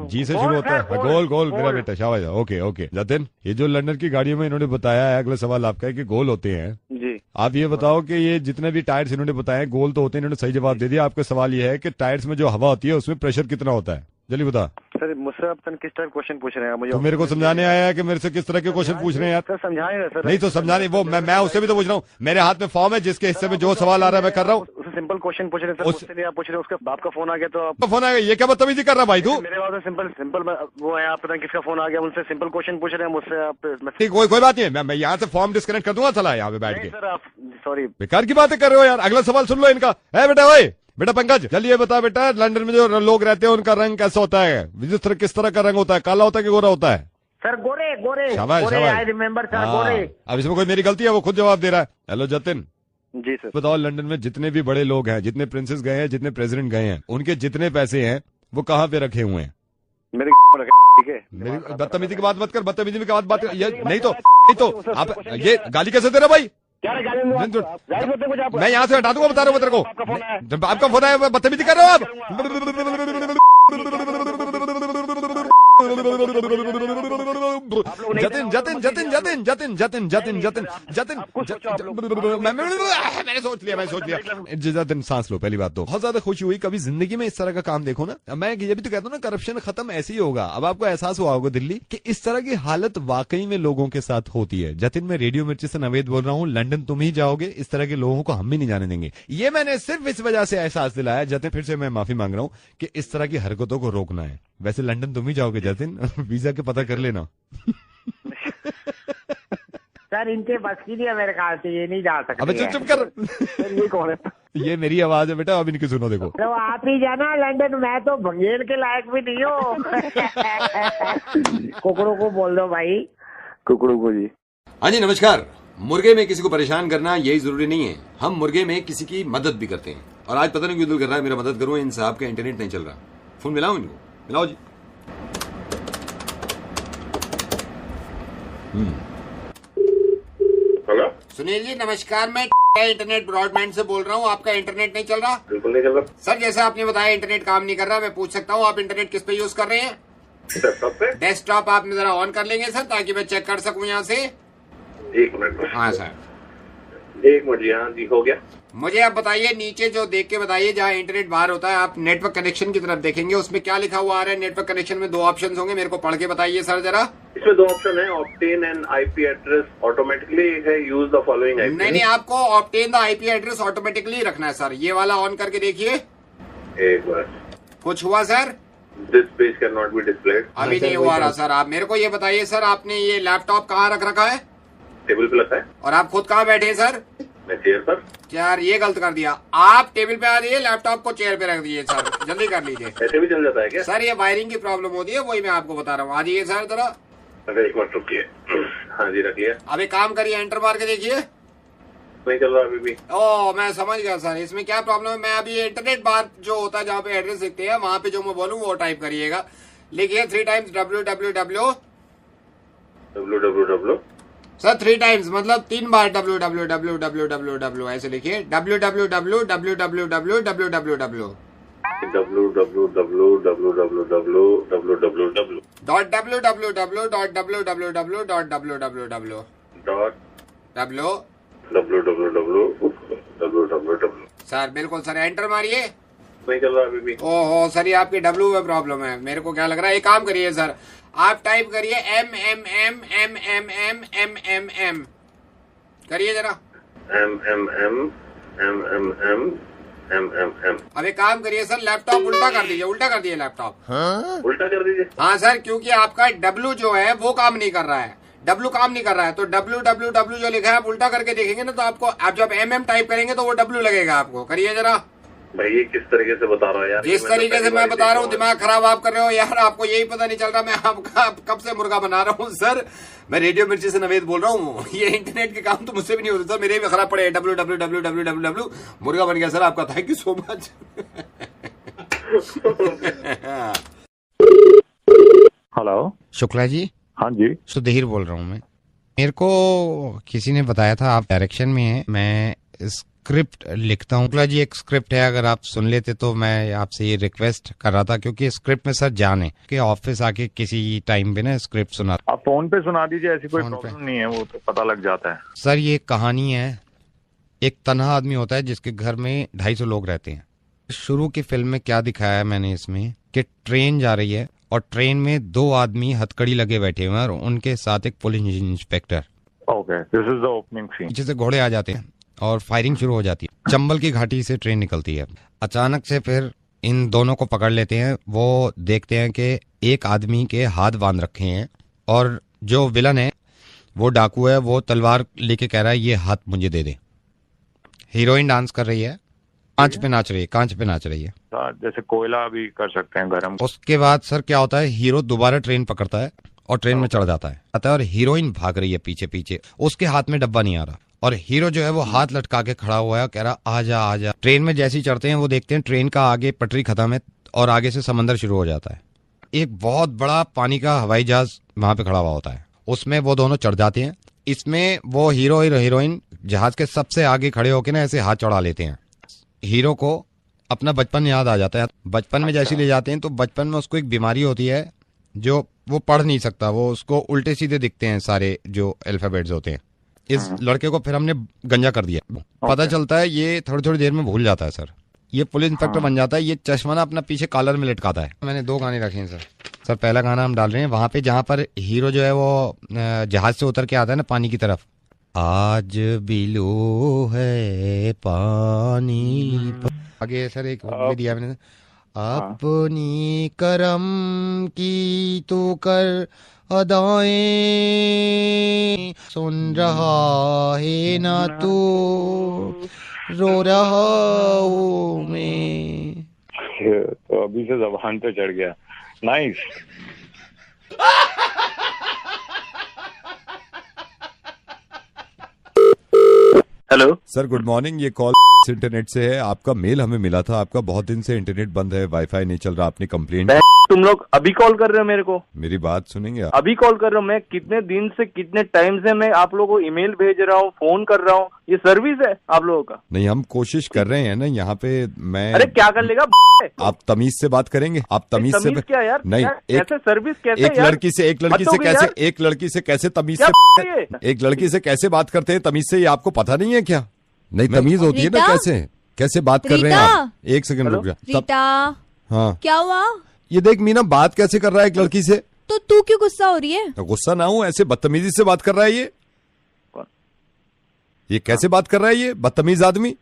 जी से शुरू होता है। गोल मेरा बेटा, शाबाश। ओके जतिन, ये जो लंदन की गाड़ियों में इन्होंने बताया है, अगला सवाल आपका है कि गोल होते हैं। जी। आप ये बताओ कि ये जितने भी टायर्स इन्होंने बताए गोल तो होते हैं, इन्होंने सही जवाब दे दिया। आपका सवाल ये है कि टायर्स में जो हवा होती है उसमें प्रेशर कितना होता है? जल्दी बता। सर मुझसे आप किस टाइप क्वेश्चन पूछ रहे हैं मुझे? तो मेरे को समझाने आया है कि मेरे से किस तरह के क्वेश्चन पूछ रहे हैं यार? सर समझाएंगे सर। नहीं तो समझाने, वो मैं उससे भी तो पूछ रहा हूँ। मेरे हाथ में फॉर्म है, जिसके हिस्से में जो सवाल आ रहा है मैं कर रहा हूँ। उससे सिंपल क्वेश्चन पूछ रहे हैं सर, मुझसे नहीं आप पूछ रहे हैं। उसका बाप का फोन आ गया तो आप फोन आ गया, ये क्या बदतमीजी कर रहा भाई तू? मेरे पास सिंपल वो है, आप पता नहीं किसका फोन आ गया, उनसे सिंपल क्वेश्चन पूछ रहे हैं मुझसे आप। ठीक, कोई बात नहीं है, मैं यहाँ से फॉर्म डिस्कनेक्ट कर दूंगा चला यहाँ पे बैठ के। सर आप सॉरी, बेकार की बातें कर रहे हो यार। अगला सवाल सुन लो इनका है बेटा। भाई बेटा पंकज जल्दी ये बता बेटा, लंदन में जो लोग रहते हैं उनका रंग कैसा होता है? किस तरह का रंग होता है? काला होता है कि गोरा होता है? सर गोरे। शाबाश। आई रिमेम्बर सर, गोरे। अब इसमें कोई मेरी गलती है? वो खुद जवाब दे रहा है। हेलो जतिन, जी सर। बताओ लंदन में जितने भी बड़े लोग हैं, जितने प्रिंसेस गए हैं, जितने प्रेसिडेंट गए हैं, उनके जितने पैसे हैं वो कहाँ पे रखे हुए हैं? मेरे ठीक है। मेरी बदतमीजी की बात मत कर, बदतमीजी की बात कर। ये नहीं तो आप ये गाली कैसे दे रहे भाई? मैं यहाँ से हटा दूंगा, बता रहा हूँ तेरे को। जब आपका फोन है बदतमीजी कर रहे हो आप। जतिन जतिन जतिन जतिन जतिन जतिन जतिन जतिन जतिन मैंने सोच लिया जतिन सांस लो। पहली बात तो बहुत ज्यादा खुशी हुई, कभी जिंदगी में इस तरह का काम देखो ना। मैं ये भी तो कहता हूँ ना, करप्शन खत्म ऐसे ही होगा। अब आपको एहसास हुआ होगा दिल्ली कि इस तरह की हालत वाकई में लोगों के साथ होती है। जतिन मैं रेडियो मिर्ची से नवेद बोल रहा हूँ, लंदन तुम ही जाओगे, इस तरह के लोगों को हम भी नहीं जाने देंगे। ये मैंने सिर्फ इस वजह से एहसास दिलाया। जतिन फिर से मैं माफी मांग रहा हूँ कि इस तरह की हरकतों को रोकना है। वैसे लंदन तुम ही जाओगे जतिन, वीजा के पता कर लेना। सर इनके बस की नहीं है मेरे ख्याल से, ये नहीं जा सकते। अबे चुप कर। ये कौन है? ये मेरी आवाज है बेटा, अब इनकी सुनो। देखो तो आप ही जाना लंदन, मैं तो भंगेल के लायक भी नहीं हूँ। कुकड़ों को बोल दो भाई। कुकड़ों को जी। हाँ जी नमस्कार। मुर्गे में किसी को परेशान करना यही जरूरी नहीं है, हम मुर्गे में किसी की मदद भी करते हैं। और आज पता नहीं क्यों दिल कर रहा है मेरा मदद करूं, इन साहब का इंटरनेट नहीं चल रहा। फोन मिलाओ इनको, मिलाओ जी। हेलो सुनील जी नमस्कार, मैं इंटरनेट ब्रॉडबैंड से बोल रहा हूँ। आपका इंटरनेट नहीं चल रहा? बिल्कुल नहीं चल रहा सर। जैसे आपने बताया इंटरनेट काम नहीं कर रहा, मैं पूछ सकता हूँ आप इंटरनेट किस पे यूज कर रहे हैं? डेस्कटॉप पे। डेस्कटॉप आप जरा ऑन कर लेंगे सर, ताकि मैं चेक कर सकूँ यहाँ से। एक मिनट। हाँ सर, एक मिनट जी। हाँ जी हो गया। मुझे आप बताइए, नीचे जो देख के बताइए जहाँ इंटरनेट बाहर होता है, आप नेटवर्क कनेक्शन की तरफ देखेंगे, उसमें क्या लिखा हुआ आ रहा है? नेटवर्क कनेक्शन में दो ऑप्शन होंगे, मेरे को पढ़ के बताइए सर जरा। इसमें दो ऑप्शन है, obtain and IP address automatically. एक है यूज द फॉलोइंग आईपी। नहीं, आपको obtain the IP address automatically रखना है सर। ये वाला ऑन करके देखिए। एक बार कुछ हुआ sir? This page can not be displayed. अभी नहीं हुआ रहा सर। आप मेरे को ये बताइए सर, आपने ये लैपटॉप कहाँ रख रखा है? टेबल पे रखा है। और आप खुद कहाँ बैठे हैं सर? मैं चेयर पर। यार ये गलत कर दिया, आप टेबल पे आ रही लैपटॉप को चेयर पे रख दिए सर। जल्दी कर लीजिए। ऐसे भी चल जाता है क्या? सर ये वायरिंग की प्रॉब्लम होती है, वही मैं आपको बता रहा हूँ। आ जाइए सर जरा। अरे एक मिनट रुकिए। हाँ जी रखिए। अभी काम करिए, एंटर मार के देखिए। नहीं चल रहा अभी भी। ओ मैं समझ गया सर, इसमें क्या प्रॉब्लम है। मैं अभी इंटरनेट बार जो होता है जहाँ पे एड्रेस दिखते हैं, वहाँ पे जो मैं बोलूँ वो टाइप करिएगा। लिखिए 3 times www। सर 3 times मतलब 3 बार www ऐसे लिखिए। www। सर बिल्कुल सर, एंटर मारिए। नहीं चल रहा अभी भी। ओहो सर, ये आपकी डब्ल्यू में प्रॉब्लम है, मेरे को क्या लग रहा है। एक काम करिए सर, आप टाइप करिए MMM करिए जरा। MMM। अब एक काम करिए सर, लैपटॉप उल्टा कर दीजिए। उल्टा कर दिए लैपटॉप। उल्टा कर दीजिए। हाँ सर, क्योंकि आपका डब्ल्यू जो है वो काम नहीं कर रहा है। डब्ल्यू काम नहीं कर रहा है, तो www जो लिखा है आप उल्टा करके देखेंगे ना, तो आपको आप जब MM टाइप करेंगे तो वो डब्ल्यू लगेगा आपको। करिए जरा। भाई ये किस तरीके से बता रहा हूँ यार? जिस तरीके से मैं बता रहा हूँ, दिमाग खराब आप कर रहे हो यार। आपको यही पता नहीं चल रहा मैं आपका कब से मुर्गा बना रहा हूँ सर। मैं रेडियो मिर्ची से नवेद बोल रहा हूँ। ये इंटरनेट के काम तो मुझसे भी नहीं होते सर, मेरे भी खराब पड़े। www मुर्गा बन गया सर आपका। Thank you so much. Hello Shukla ji. हाँ जी सुधीर बोल रहा हूँ मैं। मेरे को किसी ने बताया था आप डायरेक्शन में हैं, मैं स्क्रिप्ट लिखता हूँ। शुक्ला जी एक स्क्रिप्ट है, अगर आप सुन लेते तो मैं आपसे ये रिक्वेस्ट कर रहा था, क्योंकि स्क्रिप्ट में सर जान है कि ऑफिस आके किसी टाइम पे ना स्क्रिप्ट सुना। आप फोन पे सुना दीजिए, ऐसी कोई प्रॉब्लम नहीं है, वो तो पता लग जाता है। सर ये कहानी है, एक तन्हा आदमी होता है जिसके घर में 250 लोग रहते हैं। शुरू की फिल्म में क्या दिखाया है मैंने इसमें कि ट्रेन जा रही है और ट्रेन में 2 आदमी हथकड़ी लगे बैठे हुए हैं और उनके साथ एक police inspector. Okay, this is the opening scene. पीछे से घोड़े आ जाते हैं और फायरिंग शुरू हो जाती है। चंबल की घाटी से ट्रेन निकलती है। अचानक से फिर इन दोनों को पकड़ लेते हैं। वो देखते हैं कि एक आदमी के हाथ बांध रखे हैं और जो विलन है वो डाकू है, वो तलवार लेके कह रहा है ये हाथ मुझे दे दे। हीरोइन डांस कर रही है, कांच पे नाच रही है, कांच पे नाच रही है, जैसे कोयला भी कर सकते हैं गरम। उसके बाद सर क्या होता है, हीरो दोबारा ट्रेन पकड़ता है और ट्रेन में चढ़ जाता है और हीरोइन भाग रही है पीछे पीछे, उसके हाथ में डब्बा नहीं आ रहा और हीरो जो है वो हाथ लटका के खड़ा हुआ है, कह रहा आजा आजा। ट्रेन में जैसे ही चढ़ते हैं वो देखते हैं ट्रेन का आगे पटरी खत्म है और आगे से समंदर शुरू हो जाता है। एक बहुत बड़ा पानी का हवाई जहाज वहां पे खड़ा हुआ होता है, उसमें वो दोनों चढ़ जाते हैं। इसमें वो हीरो और हीरोइन जहाज के सबसे आगे खड़े होकर ना ऐसे हाथ चढ़ा लेते हैं। हीरो को अपना बचपन याद आ जाता है। बचपन में जैसे ले जाते हैं तो बचपन में उसको एक बीमारी होती है जो वो पढ़ नहीं सकता, वो उसको उल्टे सीधे दिखते हैं सारे जो अल्फाबेट्स होते हैं। इस लड़के को फिर हमने गंजा कर दिया। पता चलता है ये थोड़ी थोड़ी देर में भूल जाता है सर। ये पुलिस इंस्पेक्टर बन जाता है। ये चश्मा ना अपना पीछे कॉलर में लटकाता है। मैंने 2 गाने रखे हैं सर। सर पहला गाना हम डाल रहे हैं वहां पे जहां पर हीरो जो है वो जहाज से उतर के आता है ना पानी की तरफ। आज बिलो है पानी पर। आगे सर एक भी दिया मैंने, अपनी करम की तो कर अदाएं, सुन रहा है ना तो रो रहा हूँ मैं। तो अभी से ज़बान पे चढ़ गया। Nice. Hello sir, good morning. ये कॉल इंटरनेट से है। आपका मेल हमें मिला था, आपका बहुत दिन से इंटरनेट बंद है, वाईफाई नहीं चल रहा, आपने कंप्लेंट। तुम लोग अभी कॉल कर रहे हो मेरे को? मेरी बात सुनेंगे आप? अभी कॉल कर रहा हूँ मैं। कितने दिन से कितने टाइम से मैं आप लोगों को ईमेल भेज रहा हूँ, फोन कर रहा हूँ। ये सर्विस है आप लोगों का? नहीं, हम कोशिश कर रहे हैं ना यहाँ पे। मैं अरे क्या कर लेगा? आप तमीज से बात करेंगे? आप तमीज से क्या यार? नहीं, कैसे सर्विस? कैसे एक लड़की से एक लड़की से कैसे तमीज से, एक लड़की से कैसे बात करते हैं तमीज से? ये आपको पता नहीं है क्या? नहीं, तमीज होती है ना। कैसे बात कर रहे हैं आप? एक सेकंड रुक जा। हाँ क्या हुआ? ये देख मीना बात कैसे कर रहा है एक लड़की से। तो तू क्यों गुस्सा हो रही है? तो गुस्सा ना हूं, ऐसे बदतमीजी से बात कर रहा है ये। ये कैसे बात कर रहा है ये बदतमीज आदमी?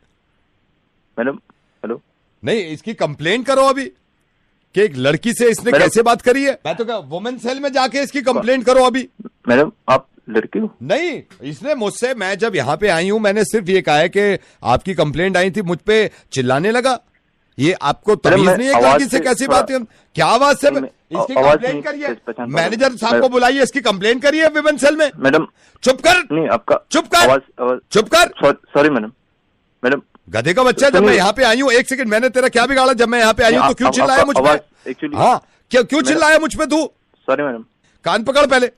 Madam hello. नहीं, इसकी कंप्लेंट करो अभी कि एक लड़की से इसने कैसे बात करी है। मैं तो क्या वुमेन सेल में जाके इसकी कंप्लेंट करो अभी। मैडम आप लड़की हो? नहीं, इसने मुझसे, मैं जब यहाँ पे आई हूँ मैंने सिर्फ ये कहा है कि आपकी कंप्लेंट आई थी, मुझ पे चिल्लाने लगा। ये आपको तमीज नहीं है लड़की से कैसी बात है? क्या आवाज से? इसकी कंप्लेंट करिए, मैनेजर साहब को बुलाइए, इसकी कंप्लेंट करिए विमेन सेल में। मैडम चुप कर। नहीं आपका चुप कर, चुप कर। Sorry madam. गधे का बच्चा, जब मैं यहाँ पे आई हूँ, एक सेकंड, मैंने तेरा क्या बिगाड़ा? जब मैं यहाँ पे आई हूँ तो क्यों चिल्लाया मुझ पे? हाँ, क्यों चिल्लाया मुझ पे तू? Sorry madam. कान पकड़ पहले।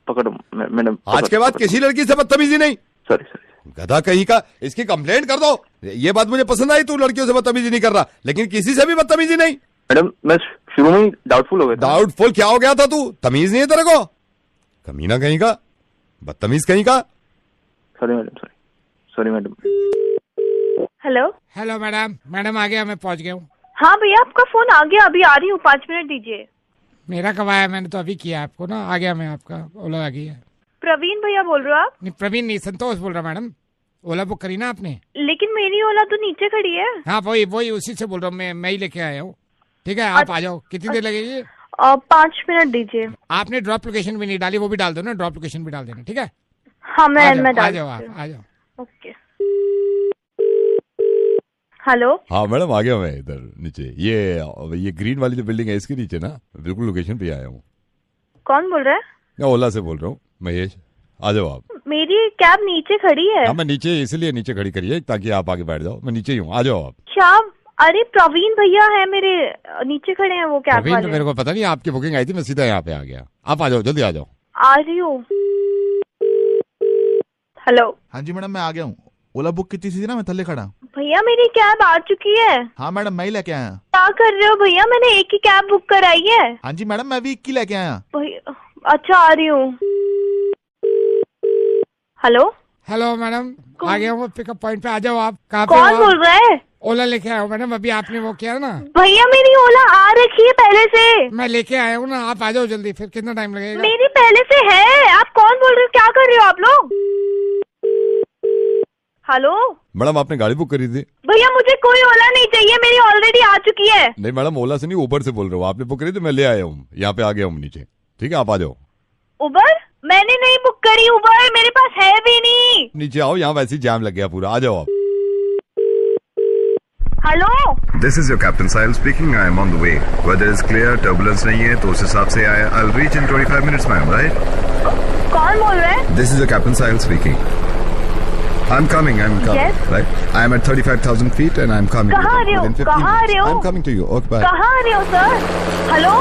पकड़ो मैडम। आज के बाद किसी लड़की से बदतमीजी नहीं। सॉरी। गधा कहीं का, इसकी कंप्लेंट कर दो। ये बात मुझे पसंद आई, तू लड़कियों से बदतमीजी नहीं कर रहा, लेकिन किसी से भी बदतमीजी नहीं। मैडम मैं शुरू में ही डाउटफुल हो गया। डाउटफुल क्या हो गया था तू? तमीज नहीं है तेरे को? कमीना कहीं का, बदतमीज कहीं का। Sorry madam. हेलो मैडम आ गया, मैं पहुंच गया हूँ। हाँ भैया आपका फोन आ गया, अभी आ रही हूँ, 5 मिनट दीजिए। मेरा कब आया? मैंने तो अभी किया आपको ना। आ गया मैं, आपका ओला आ गया। प्रवीण भैया बोल रहे हो आप? नहीं प्रवीण नहीं, संतोष बोल रहा मैडम। ओला बुक करी ना आपने? लेकिन मेरी ओला तो नीचे खड़ी है। हाँ वही उसी से बोल रहा हूँ मैं ही लेके आया हूँ। ठीक है आप आ जाओ। कितनी देर लगेगी? 5 मिनट दीजिए। आपने ड्रॉप लोकेशन भी नहीं डाली, वो भी डाल दो ना, ड्रॉप लोकेशन भी डाल देना। ठीक है हाँ मैं डाल। आ जाओ आप, आ जाओ। ओके। हेलो। हाँ मैडम आ गया मैं इधर नीचे। ये ग्रीन वाली जो बिल्डिंग है इसके नीचे ना, बिल्कुल लोकेशन पे आया हूँ। कौन बोल रहा है? मैं ओला से बोल रहा हूँ, महेश। आ जाओ आप। मेरी कैब नीचे खड़ी है। हाँ मैं नीचे इसलिए नीचे खड़ी करिए ताकि आप आगे बैठ जाओ। मैं नीचे ही हूँ, आ जाओ आप। क्या? अरे प्रवीण भैया है मेरे, नीचे खड़े हैं वो कैब वाले। मेरे को पता नहीं, आपकी बुकिंग आई थी, मैं सीधा यहाँ पे आ गया। आप आ जाओ, जल्दी आ जाओ। आ रही हूँ। हेलो। हाँ जी मैडम मैं आ गया हूँ। ओला बुक की थी ना, मैं थल्ले खड़ा। भैया मेरी कैब आ चुकी है। हाँ मैडम मैं ही लेके आया। क्या कर रहे हो भैया? मैंने एक ही कैब बुक कराई है। हाँ जी मैडम मैं भी एक ही लेके आया। भैया अच्छा आ रही हूँ। हेलो मैडम आ गया हूँ पिकअप पॉइंट पे। आ जाओ आप। कहाँ पे? कौन बोल रहा है? ओला लेके आया हूँ मैडम, अभी आपने वो किया ना। भैया मेरी ओला आ रखी है पहले से। मैं लेके आया हूँ ना, आप आ जाओ जल्दी। फिर कितना टाइम लगेगा? मेरी पहले से है। आप कौन बोल रहे हो? क्या कर रहे हो आप लोग? हेलो मैडम आपने गाड़ी बुक करी थी? भैया मुझे कोई ओला नहीं चाहिए, मेरी ऑलरेडी आ चुकी है। नहीं मैडम ओला से नहीं, उबर से बोल रहे हो। आपने बुक करी थी, मैं ले आया हूँ, यहाँ पे आ गया हूँ नीचे। ठीक है आप आ जाओ। उबर? मैंने नहीं बुक करी उबर, मेरे पास है भी नहीं। नीचे आओ, यहाँ वैसे ही जाम लग गया पूरा। आ जाओ आप। Hello, This is your Captain Sahil speaking. I am on the way. Weather is clear, turbulence नहीं है, तो उस हिसाब से I'll reach in 25 minutes, ma'am, right? कौन बोल रहे हैं? This is your Captain Sahil speaking. I'm coming. Yes. Right? I'm at 35,000 feet and I'm coming. कहाँ आ रहे हो? Within 15 कहाँ आ रहे हो? I'm coming to you. Okay, bye. कहाँ आ रहे हो sir? Hello,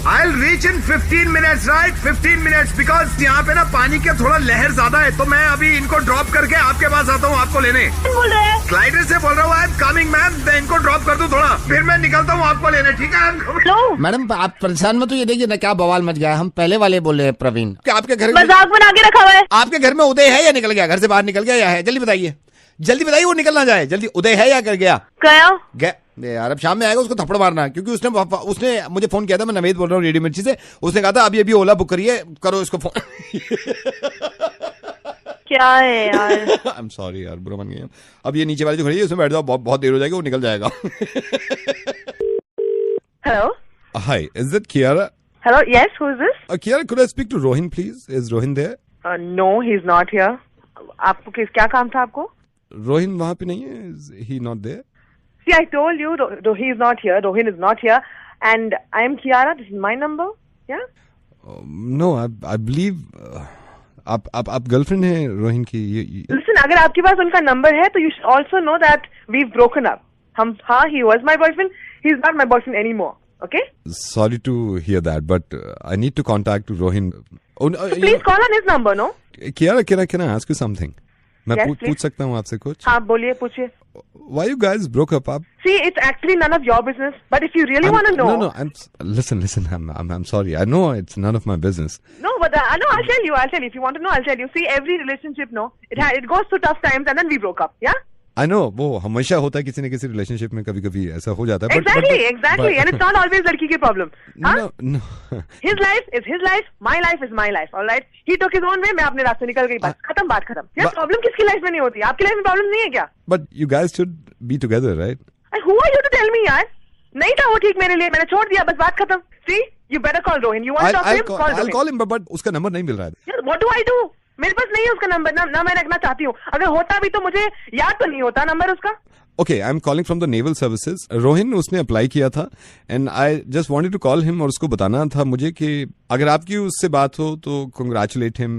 I'll reach in 15 minutes, right? 15 minutes because यहाँ पे ना पानी के थोड़ा लहर ज्यादा है, तो मैं अभी इनको ड्रॉप करके आपके पास आता हूँ आपको लेने। बोल रहे हैं? ग्लाइडर से बोल रहा हूँ, I'm coming, मैम। मैं इनको ड्रॉप कर दूँ थोड़ा, फिर मैं निकलता हूँ आपको लेने, ठीक है? हेलो, मैडम आप परेशान मत, तो ये देखिए ना क्या बवाल मच गया है। हम पहले वाले बोल रहे हैं प्रवीण। क्या आपके घर मजाक बना के रखा हुआ है? आपके घर में उदय है या निकल गया? घर से बाहर निकल गया या है? जल्दी बताइए, जल्दी बताइए, वो निकल ना जाए जल्दी। उदय है या कर गया? गया यार अब शाम में आएगा, उसको थप्पड़ मारना, क्योंकि उसने मुझे फोन किया था। मैं नवेद बोल रहा हूँ रेडियो मिर्ची से। उसने कहा था अभी अभी ओला बुक करिए, करो इसको फोन। क्या है यार? आई एम सॉरी यार, बुरा मान गया। अब ये नीचे वाली जो खड़ी है उसमें बैठ जाओ, बहुत देर हो जाएगी, वो निकल जाएगा। Hello, hi, is it Kiara? Hello, yes, who is this? Kiara, could I speak to Rohin please? Is Rohin there? No, he is not here. आपको क्या काम था आपको? रोहिन वहाँ पे नहीं है? Is he not there? See, I told you, he is not here. Rohin is not here, and I am Kiara. This is my number. Yeah. No, I believe आप गर्लफ्रेंड है रोहिन की? Listen, अगर आपके पास उनका नंबर है, तो you should also know that we've broken up. He was my boyfriend. He's not my boyfriend anymore. Okay. Sorry to hear that, but I need to contact Rohin. Please call on his number, no? Kiara, can I ask you something? मैं पूछ सकता हूँ आपसे कुछ? हाँ, बोलिए, पूछिए। Why you guys broke up? See, it's actually none of your business. But if you really want to know, no. Listen. I'm sorry. I know it's none of my business. No, but no, I'll tell you. If you want to know, I'll tell you. See, every relationship, no, it goes through tough times, and then we broke up. Yeah. I know, वो हमेशा होता है किसी न किसी रिलेशनशिप में, कभी-कभी ऐसा हो जाता है। Exactly, and it's not always लड़की की problem. No. His life is his life, my life is my life. All right. He took his own way, मैं अपने रास्ते निकल गई, बस खत्म, बात खत्म। यार प्रॉब्लम किसकी लाइफ में नहीं होती? आपकी लाइफ में प्रॉब्लम नहीं है क्या? But you guys should be together, right? Who are you to tell me, यार? नहीं था वो ठीक मेरे लिए, मैंने छोड़ दिया, बस बात खत्म। See, you better call Rohin. You want to talk to him? Call Rohin. I'll call him, but उसका नंबर नहीं मिल रहा है। यार, what do I do? मेरे पास नहीं है उसका नंबर, ना मैं रखना चाहती हूँ। अगर होता भी तो मुझे याद तो नहीं होता नंबर उसका। Okay, I'm calling from the Naval Services. Rohin उसने अप्लाई किया था, and I just wanted to call him और उसको बताना था मुझे कि अगर आपकी उससे बात हो तो congratulate him,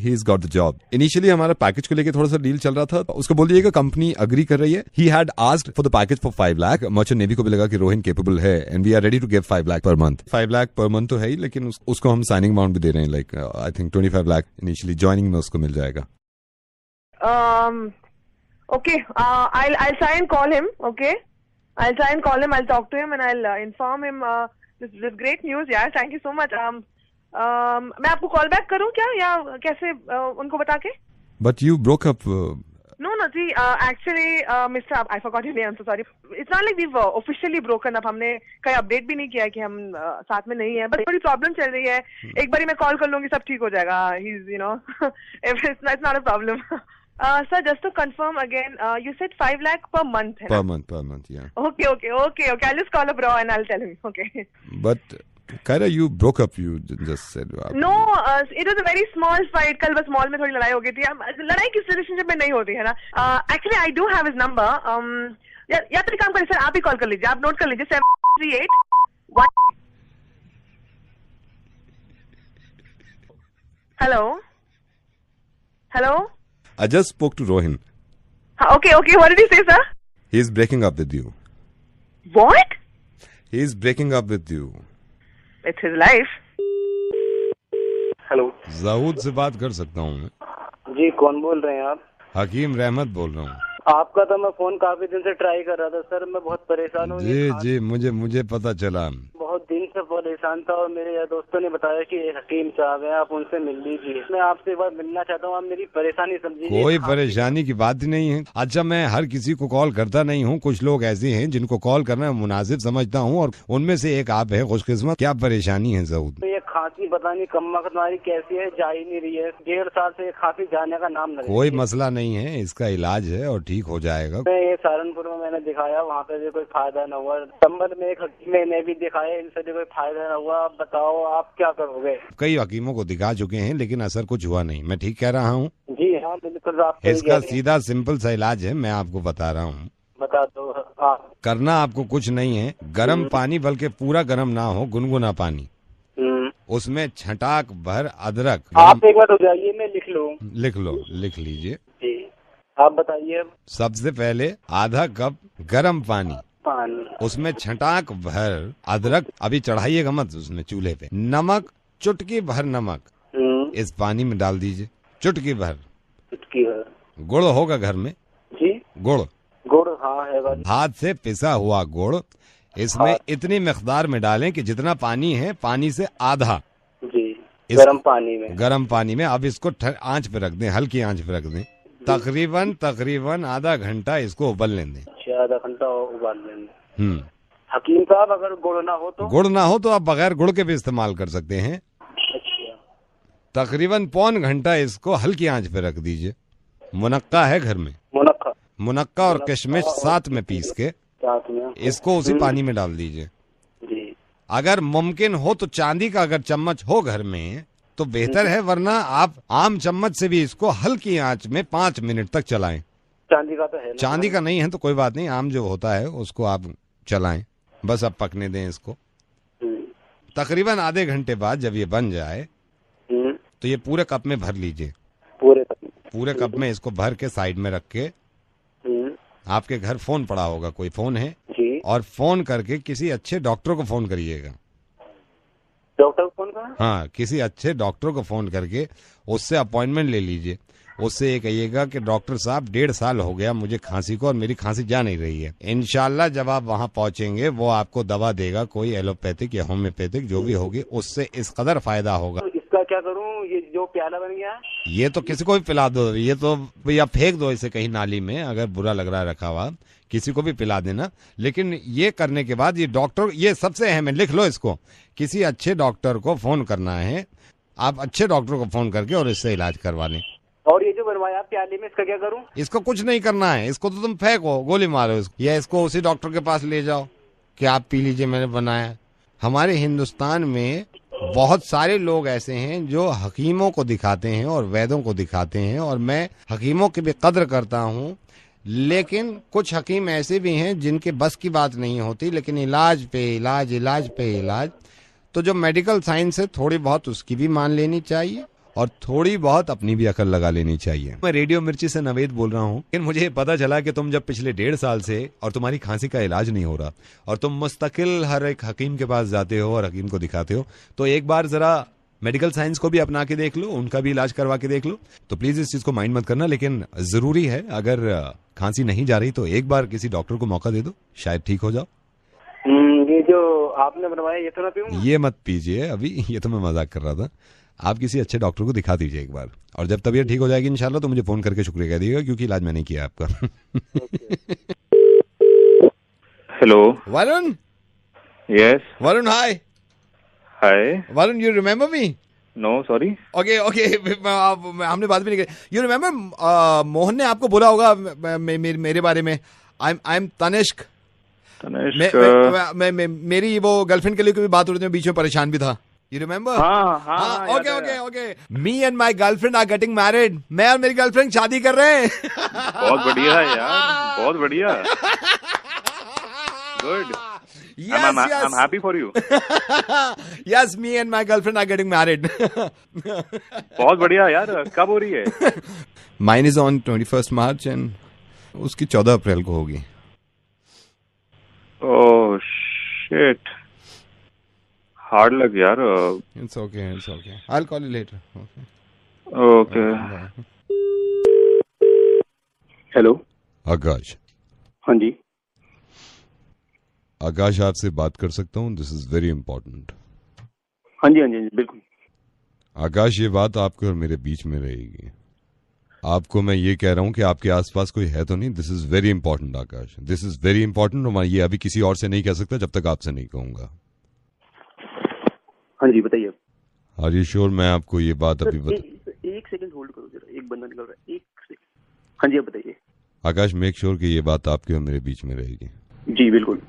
he's got the job. Initially हमारा पैकेज को लेके थोड़ा सा डील चल रहा था, उसको बोल दिएगा कंपनी अग्री कर रही है। He had asked for the package for 5 lakh. Merchant navy को भी लगा कि रोहिन केपेबल है, and we are ready to give 5 lakh per month. 5 lakh per month तो है ही, लेकिन उसको हम साइनिंग अमाउंट भी दे रहे हैं, like I think 25 lakh initially joining में उसको मिल जाएगा। Okay, I'll try and call him. Okay, I'll try and call him. I'll talk to him and I'll inform him. This great news, यार. Thank you so much. मैं आपको call back करूँ क्या, या कैसे उनको बता के? But you broke up. No, see, actually, Mr. I forgot your name. I'm so sorry. It's not like we've officially broken up. हमने कोई अपडेट भी नहीं किया कि हम साथ में नहीं है, बस थोड़ी प्रॉब्लम चल रही है। एक बारी मैं कॉल कर लूंगी, सब ठीक हो जाएगा। He's, it's not a problem. Sir, just to confirm again, you said 5 lakh per month, है ना? Per month, yeah. Okay. I'll just call a bro and I'll tell him. Okay. But Kaira, you broke up. You just said. No, it was a very small fight. कल बस मॉल में थोड़ी लड़ाई हो गई थी। लड़ाई किस रिलेशनशिप में नहीं होती है ना? Actually, I do have his number. या तो एक काम करिए सर, आप ही कॉल कर लीजिए, आप नोट कर लीजिए 738 Hello. I just spoke to Rohin. Okay. What did he say, sir? He's breaking up with you. What? He's breaking up with you. It's his life. Hello, Jawad से बात कर सकता हूँ मैं? जी, कौन बोल रहे हैं आप? हकीम रहमत बोल रहा हूँ। आपका तो मैं फोन काफी दिन से ट्राई कर रहा था सर, मैं बहुत परेशान हूँ। जी, मुझे पता चला। बहुत दिन से परेशान था और मेरे यार दोस्तों ने बताया कि हकीम साहब हैं, आप उनसे मिल लीजिए। मैं आपसे एक बार मिलना चाहता हूँ, आप मेरी परेशानी समझिए। कोई परेशानी की बात ही नहीं है। अच्छा, मैं हर किसी को कॉल करता नहीं हूँ, कुछ लोग ऐसे हैं जिनको कॉल करना मुनासिब समझता हूँ और उनमें से एक आप है, खुशकिस्मत। क्या परेशानी है जाऊद? ये खांसी पता नहीं कमबख्त तुम्हारी कैसी है, जा ही नहीं रही है। 1.5 साल से खांसी जाने का नाम नहीं। कोई मसला नहीं है, इसका इलाज है और ठीक हो जाएगा। मैं ये सहारनपुर में मैंने दिखाया, वहाँ पे भी कोई फायदा न हुआ। संबल में एक हकीम ने भी दिखाया, इनसे भी कोई फायदा न हुआ। आप बताओ आप क्या करोगे? कई हकीमों को दिखा चुके हैं लेकिन असर कुछ हुआ नहीं। मैं ठीक कह रहा हूँ? जी हाँ बिल्कुल। आप इसका सीधा सिंपल सा इलाज है, मैं आपको बता रहा हूँ। बता दो आप। करना आपको कुछ नहीं है, गर्म पानी, बल्कि पूरा गर्म ना हो, गुनगुना पानी, उसमें छटाक भर अदरक। आप एक बार हो जाइए, मैं लिख लूँ। लिख लो, लिख लीजिए जी। आप बताइए। सबसे पहले आधा कप गर्म पानी, उसमें छटाक भर अदरक, अभी चढ़ाइएगा मत उसमें चूल्हे पे। नमक, चुटकी भर नमक इस पानी में डाल दीजिए, चुटकी भर। गुड़ होगा घर में? जी गुड़ हाँ है। हाथ से पिसा हुआ गुड़ इसमें इतनी मिकदार में डालें कि जितना पानी है पानी से आधा। जी। गर्म पानी में अब इसको आंच पे रख दें, हल्की आंच पे रख दें। तकरीबन आधा घंटा इसको उबलने दें। अच्छा, आधा घंटा उबाल लेंगे। हकीम साहब अगर गुड़ ना हो तो? गुड़ ना हो तो आप बगैर गुड़ के भी इस्तेमाल कर सकते हैं। अच्छा। तकरीबन पौन घंटा इसको हल्की आंच पे रख दीजिए। मुनक्का है घर में? मुनक्का और किशमिश साथ में पीस के इसको उसी पानी में डाल दीजिए। अगर मुमकिन हो तो चांदी का अगर चम्मच हो घर में तो बेहतर है, वरना आप आम चम्मच से भी इसको हल्की आंच में 5 मिनट तक चलाएं। चांदी का तो है ना? चांदी का नहीं है तो कोई बात नहीं, आम जो होता है उसको आप चलाएं, बस अब पकने दें इसको। तकरीबन आधे घंटे बाद जब ये बन जाए तो ये पूरे कप में भर लीजिए। पूरे कप में इसको भर के साइड में रख के, आपके घर फोन पड़ा होगा, कोई फोन है जी? और फोन करके किसी अच्छे डॉक्टर को फोन करिएगा। डॉक्टर को फोन करें? हाँ, किसी अच्छे डॉक्टर को फोन करके उससे अपॉइंटमेंट ले लीजिए। उससे ये कहिएगा कि डॉक्टर साहब 1.5 साल हो गया मुझे खांसी को और मेरी खांसी जा नहीं रही है। इंशाल्लाह जब आप वहाँ पहुँचेंगे वो आपको दवा देगा, कोई एलोपैथिक या होम्योपैथिक जो भी होगी, उससे इस कदर फायदा होगा। इसका क्या करूँ? ये जो प्याला बन गया ये तो किसी को भी पिला दो, ये तो या फेंक दो इसे कहीं नाली में, अगर बुरा लग रहा है रखा हुआ किसी को भी पिला देना। लेकिन ये करने के बाद ये डॉक्टर, ये सबसे अहम है, लिख लो इसको, किसी अच्छे डॉक्टर को फोन करना है। आप अच्छे डॉक्टर को फोन करके और इससे इलाज करवा लें। और ये जो बनवाया प्याले में, इसका क्या करूं? इसको कुछ नहीं करना है, इसको तो तुम फेंको, गोली मारो इसको, या इसको उसी डॉक्टर के पास ले जाओ कि आप पी लीजिए, मैंने बनाया। हमारे हिंदुस्तान में बहुत सारे लोग ऐसे हैं जो हकीमों को दिखाते हैं और वैद्यों को दिखाते हैं, और मैं हकीमों की भी कद्र करता हूँ, लेकिन कुछ हकीम ऐसे भी हैं जिनके बस की बात नहीं होती, लेकिन इलाज पे इलाज। तो जो मेडिकल साइंस है थोड़ी बहुत उसकी भी मान लेनी चाहिए और थोड़ी बहुत अपनी भी अकल लगा लेनी चाहिए। मैं रेडियो मिर्ची से नवेद बोल रहा हूँ। लेकिन मुझे पता चला कि तुम जब पिछले 1.5 साल से और तुम्हारी खांसी का इलाज नहीं हो रहा और तुम मुस्तकिल हर एक हकीम के पास जाते हो और हकीम को दिखाते हो, तो एक बार जरा मेडिकल साइंस को भी अपना के देख लो, उनका भी इलाज करवा के देख लो। तो प्लीज इस चीज को माइंड मत करना, लेकिन जरूरी है अगर खांसी नहीं जा रही तो एक बार किसी डॉक्टर को मौका दे दो, शायद ठीक हो जाओ। ये जो आपने बनवाया ये तो ना पीऊं? ये मत पीजिए अभी, ये तो मैं मजाक कर रहा था। आप किसी अच्छे डॉक्टर को दिखा दीजिए एक बार, और जब तबीयत ठीक हो जाएगी इंशाल्लाह तो मुझे फोन करके शुक्रिया कह दीजिएगा, क्योंकि इलाज मैंने किया आपका। Hello Varun. Yes Varun, hi. Hi Varun, you remember me? No sorry. Okay हमने बात भी नहीं की। यू रिमेम्बर मोहन ने आपको बोला होगा मेरे बारे में, आई एम तनिष्क। मेरी वो गर्लफ्रेंड के लिए कोई बात हो रही थी, बीच में परेशान भी था। You remember? हाँ, okay. Me and my girlfriend are getting married. मैं और मेरी गर्लफ्रेंड शादी कर रहे हैं। बहुत बढ़िया है यार, बहुत बढ़िया। Good. Yes. I'm happy for you. Yes, me and my girlfriend are getting married. बहुत बढ़िया यार, कब हो रही है? Mine is on 21st March and उसकी 14 अप्रैल को होगी। Oh shit. Hard luck यार। It's okay. I'll call you later. Okay. Hello Akash. हाँ जी। आकाश, आपसे बात कर सकता हूँ? This is very important. हाँ जी बिल्कुल। आकाश, ये बात आपके और मेरे बीच में रहेगी। आपको मैं ये कह रहा हूँ कि आपके आसपास कोई है तो नहीं। This is very important Akash, this is very important. और मैं ये अभी किसी और से नहीं कह सकता जब तक आपसे नहीं कहूंगा। हाँ जी बताइए। Are you sure? मैं आपको ये बात अभी बता। एक सेकंड होल्ड करो जरा, एक बंदा निकल रहा है, एक सेकंड। हाँ जी, आप बताइए। आकाश, मेक श्योर कि ये बात आपके और मेरे बीच में रहेगी। जी बिल्कुल,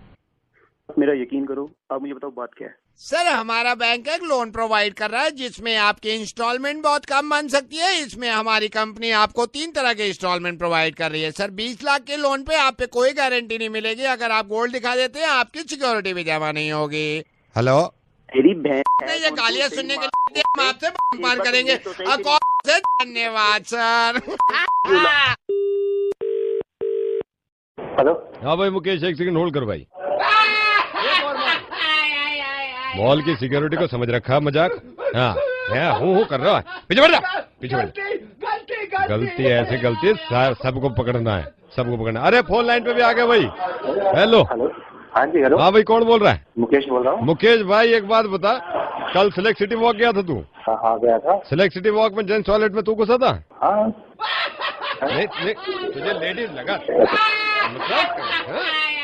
मेरा यकीन करो। आप मुझे बताओ बात क्या है। सर, हमारा बैंक एक लोन प्रोवाइड कर रहा है जिसमें आपकी इंस्टॉलमेंट बहुत कम बन सकती है। इसमें हमारी कंपनी आपको 3 तरह के इंस्टॉलमेंट प्रोवाइड कर रही है। सर, 20 लाख के लोन पे आप पे कोई गारंटी नहीं मिलेगी। अगर आप गोल्ड दिखा देते हैं आपकी सिक्योरिटी भी जमा नहीं होगी। हेलो, तेरी बहन नहीं, ये गालियां सुनने के लिए हम आपसे पार करेंगे। धन्यवाद सर। हेलो। हाँ भाई मुकेश, एक सेकंड होल्ड कर भाई। मॉल की सिक्योरिटी को समझ रखा मजाक। हाँ, मैं हूँ कर रहा है। पीछे बढ़ जा, पीछे बढ़ जा। गलती ऐसे गलती सबको पकड़ना है, सबको पकड़ना। अरे फोन लाइन पे भी आ गया भाई। हेलो। हाँ जी, हेलो। हाँ भाई, कौन बोल रहा है? मुकेश बोल रहा हूँ। मुकेश भाई, एक बात बता, कल सिलेक्ट सिटी वॉक गया था तू? हाँ गया था। सिलेक्ट सिटी वॉक में जेंट्स टॉयलेट में तू घुसा था? हाँ। नहीं, तुझे लेडीज लगा?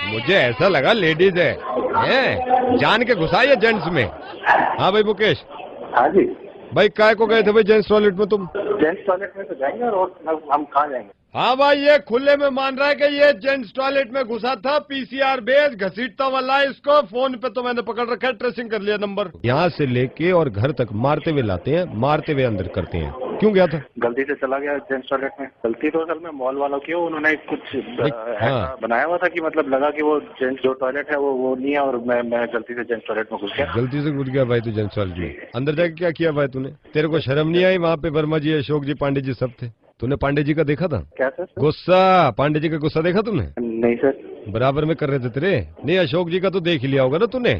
मुझे ऐसा लगा लेडीज है, जान के घुसा ये जेंट्स में। हाँ भाई मुकेश। हाँ जी भाई, काय को गए थे भाई जेंट्स टॉयलेट में तुम? जेंट्स टॉयलेट में तो जाएंगे, और हम कहाँ जाएंगे? हाँ भाई, ये खुले में मान रहा है कि ये जेंट्स टॉयलेट में घुसा था। पीसीआर बेस घसीटता वाला है इसको। फोन पे तो मैंने पकड़ रखा है, ट्रेसिंग कर लिया नंबर। यहाँ से लेके और घर तक मारते हुए लाते हैं, मारते हुए अंदर करते हैं। क्यों गया था? गलती से चला गया जेंट्स टॉयलेट में। गलती तो असल में मॉल वालों की, उन्होंने कुछ हाँ। बनाया हुआ था कि मतलब लगा कि वो जेंट्स जो टॉयलेट है वो नहीं है, और मैं गलती से जेंट्स टॉयलेट में घुस गया। गलती से घुस गया भाई तू जेंट्स टॉयलेट में? अंदर जाके क्या किया भाई तूने? तेरे को शर्म नहीं आई? वहाँ पे वर्मा जी, अशोक जी, पांडे जी सब थे। तूने पांडे जी का देखा था? क्या सर? गुस्सा, पांडे जी का गुस्सा देखा तूने? नहीं सर। बराबर में कर रहे थे तेरे। नहीं, अशोक जी का तो देख ही लिया होगा ना तूने,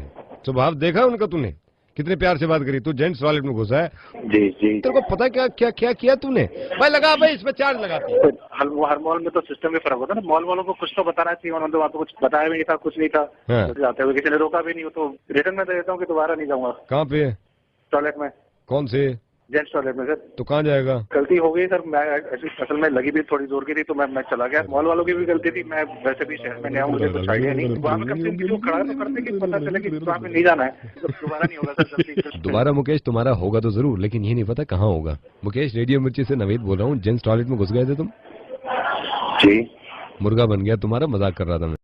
स्वभाव देखा उनका तूने? कितने प्यार से बात करी। तू जेंट्स टॉयलेट में घुसा है। जी जी। तेरे को पता क्या क्या क्या किया तूने? भाई लगा भाई, इसमें चार्ज लगाती है। हर मॉल में तो सिस्टम में फर्क होता है ना। मॉल वालों को कुछ तो बताना चाहिए, उन्होंने वहाँ पे कुछ बताया भी नहीं था, कुछ नहीं था। हाँ। जाते हुए किसी ने रोका भी नहीं हो तो रिटर्न में दे देता हूँ कि दोबारा नहीं जाऊंगा। कहाँ पे? टॉयलेट में। कौन से? जेंट्स टॉयलेट में सर। तो कहाँ जाएगा? गलती हो गई सर, मैं असल में लगी भी थोड़ी जोर की थी तो मैं चला गया। मॉल वालों की भी गलती थी, मैं वैसे भी शहर में नया, मुझे कुछ आइडिया नहीं। वहाँ पे कम से कम खड़ा तो करते कि पता चले कि वहाँ पे नहीं जाना है, तो दोबारा नहीं होगा सर। दोबारा मुकेश तुम्हारा होगा तो जरूर, लेकिन ये नहीं पता कहाँ होगा। मुकेश, रेडियो मिर्ची से नवीद बोल रहा हूँ। जेंट्स टॉयलेट में घुस गए थे तुम? जी। मुर्गा बन गया तुम्हारा, मजाक कर रहा था मैं।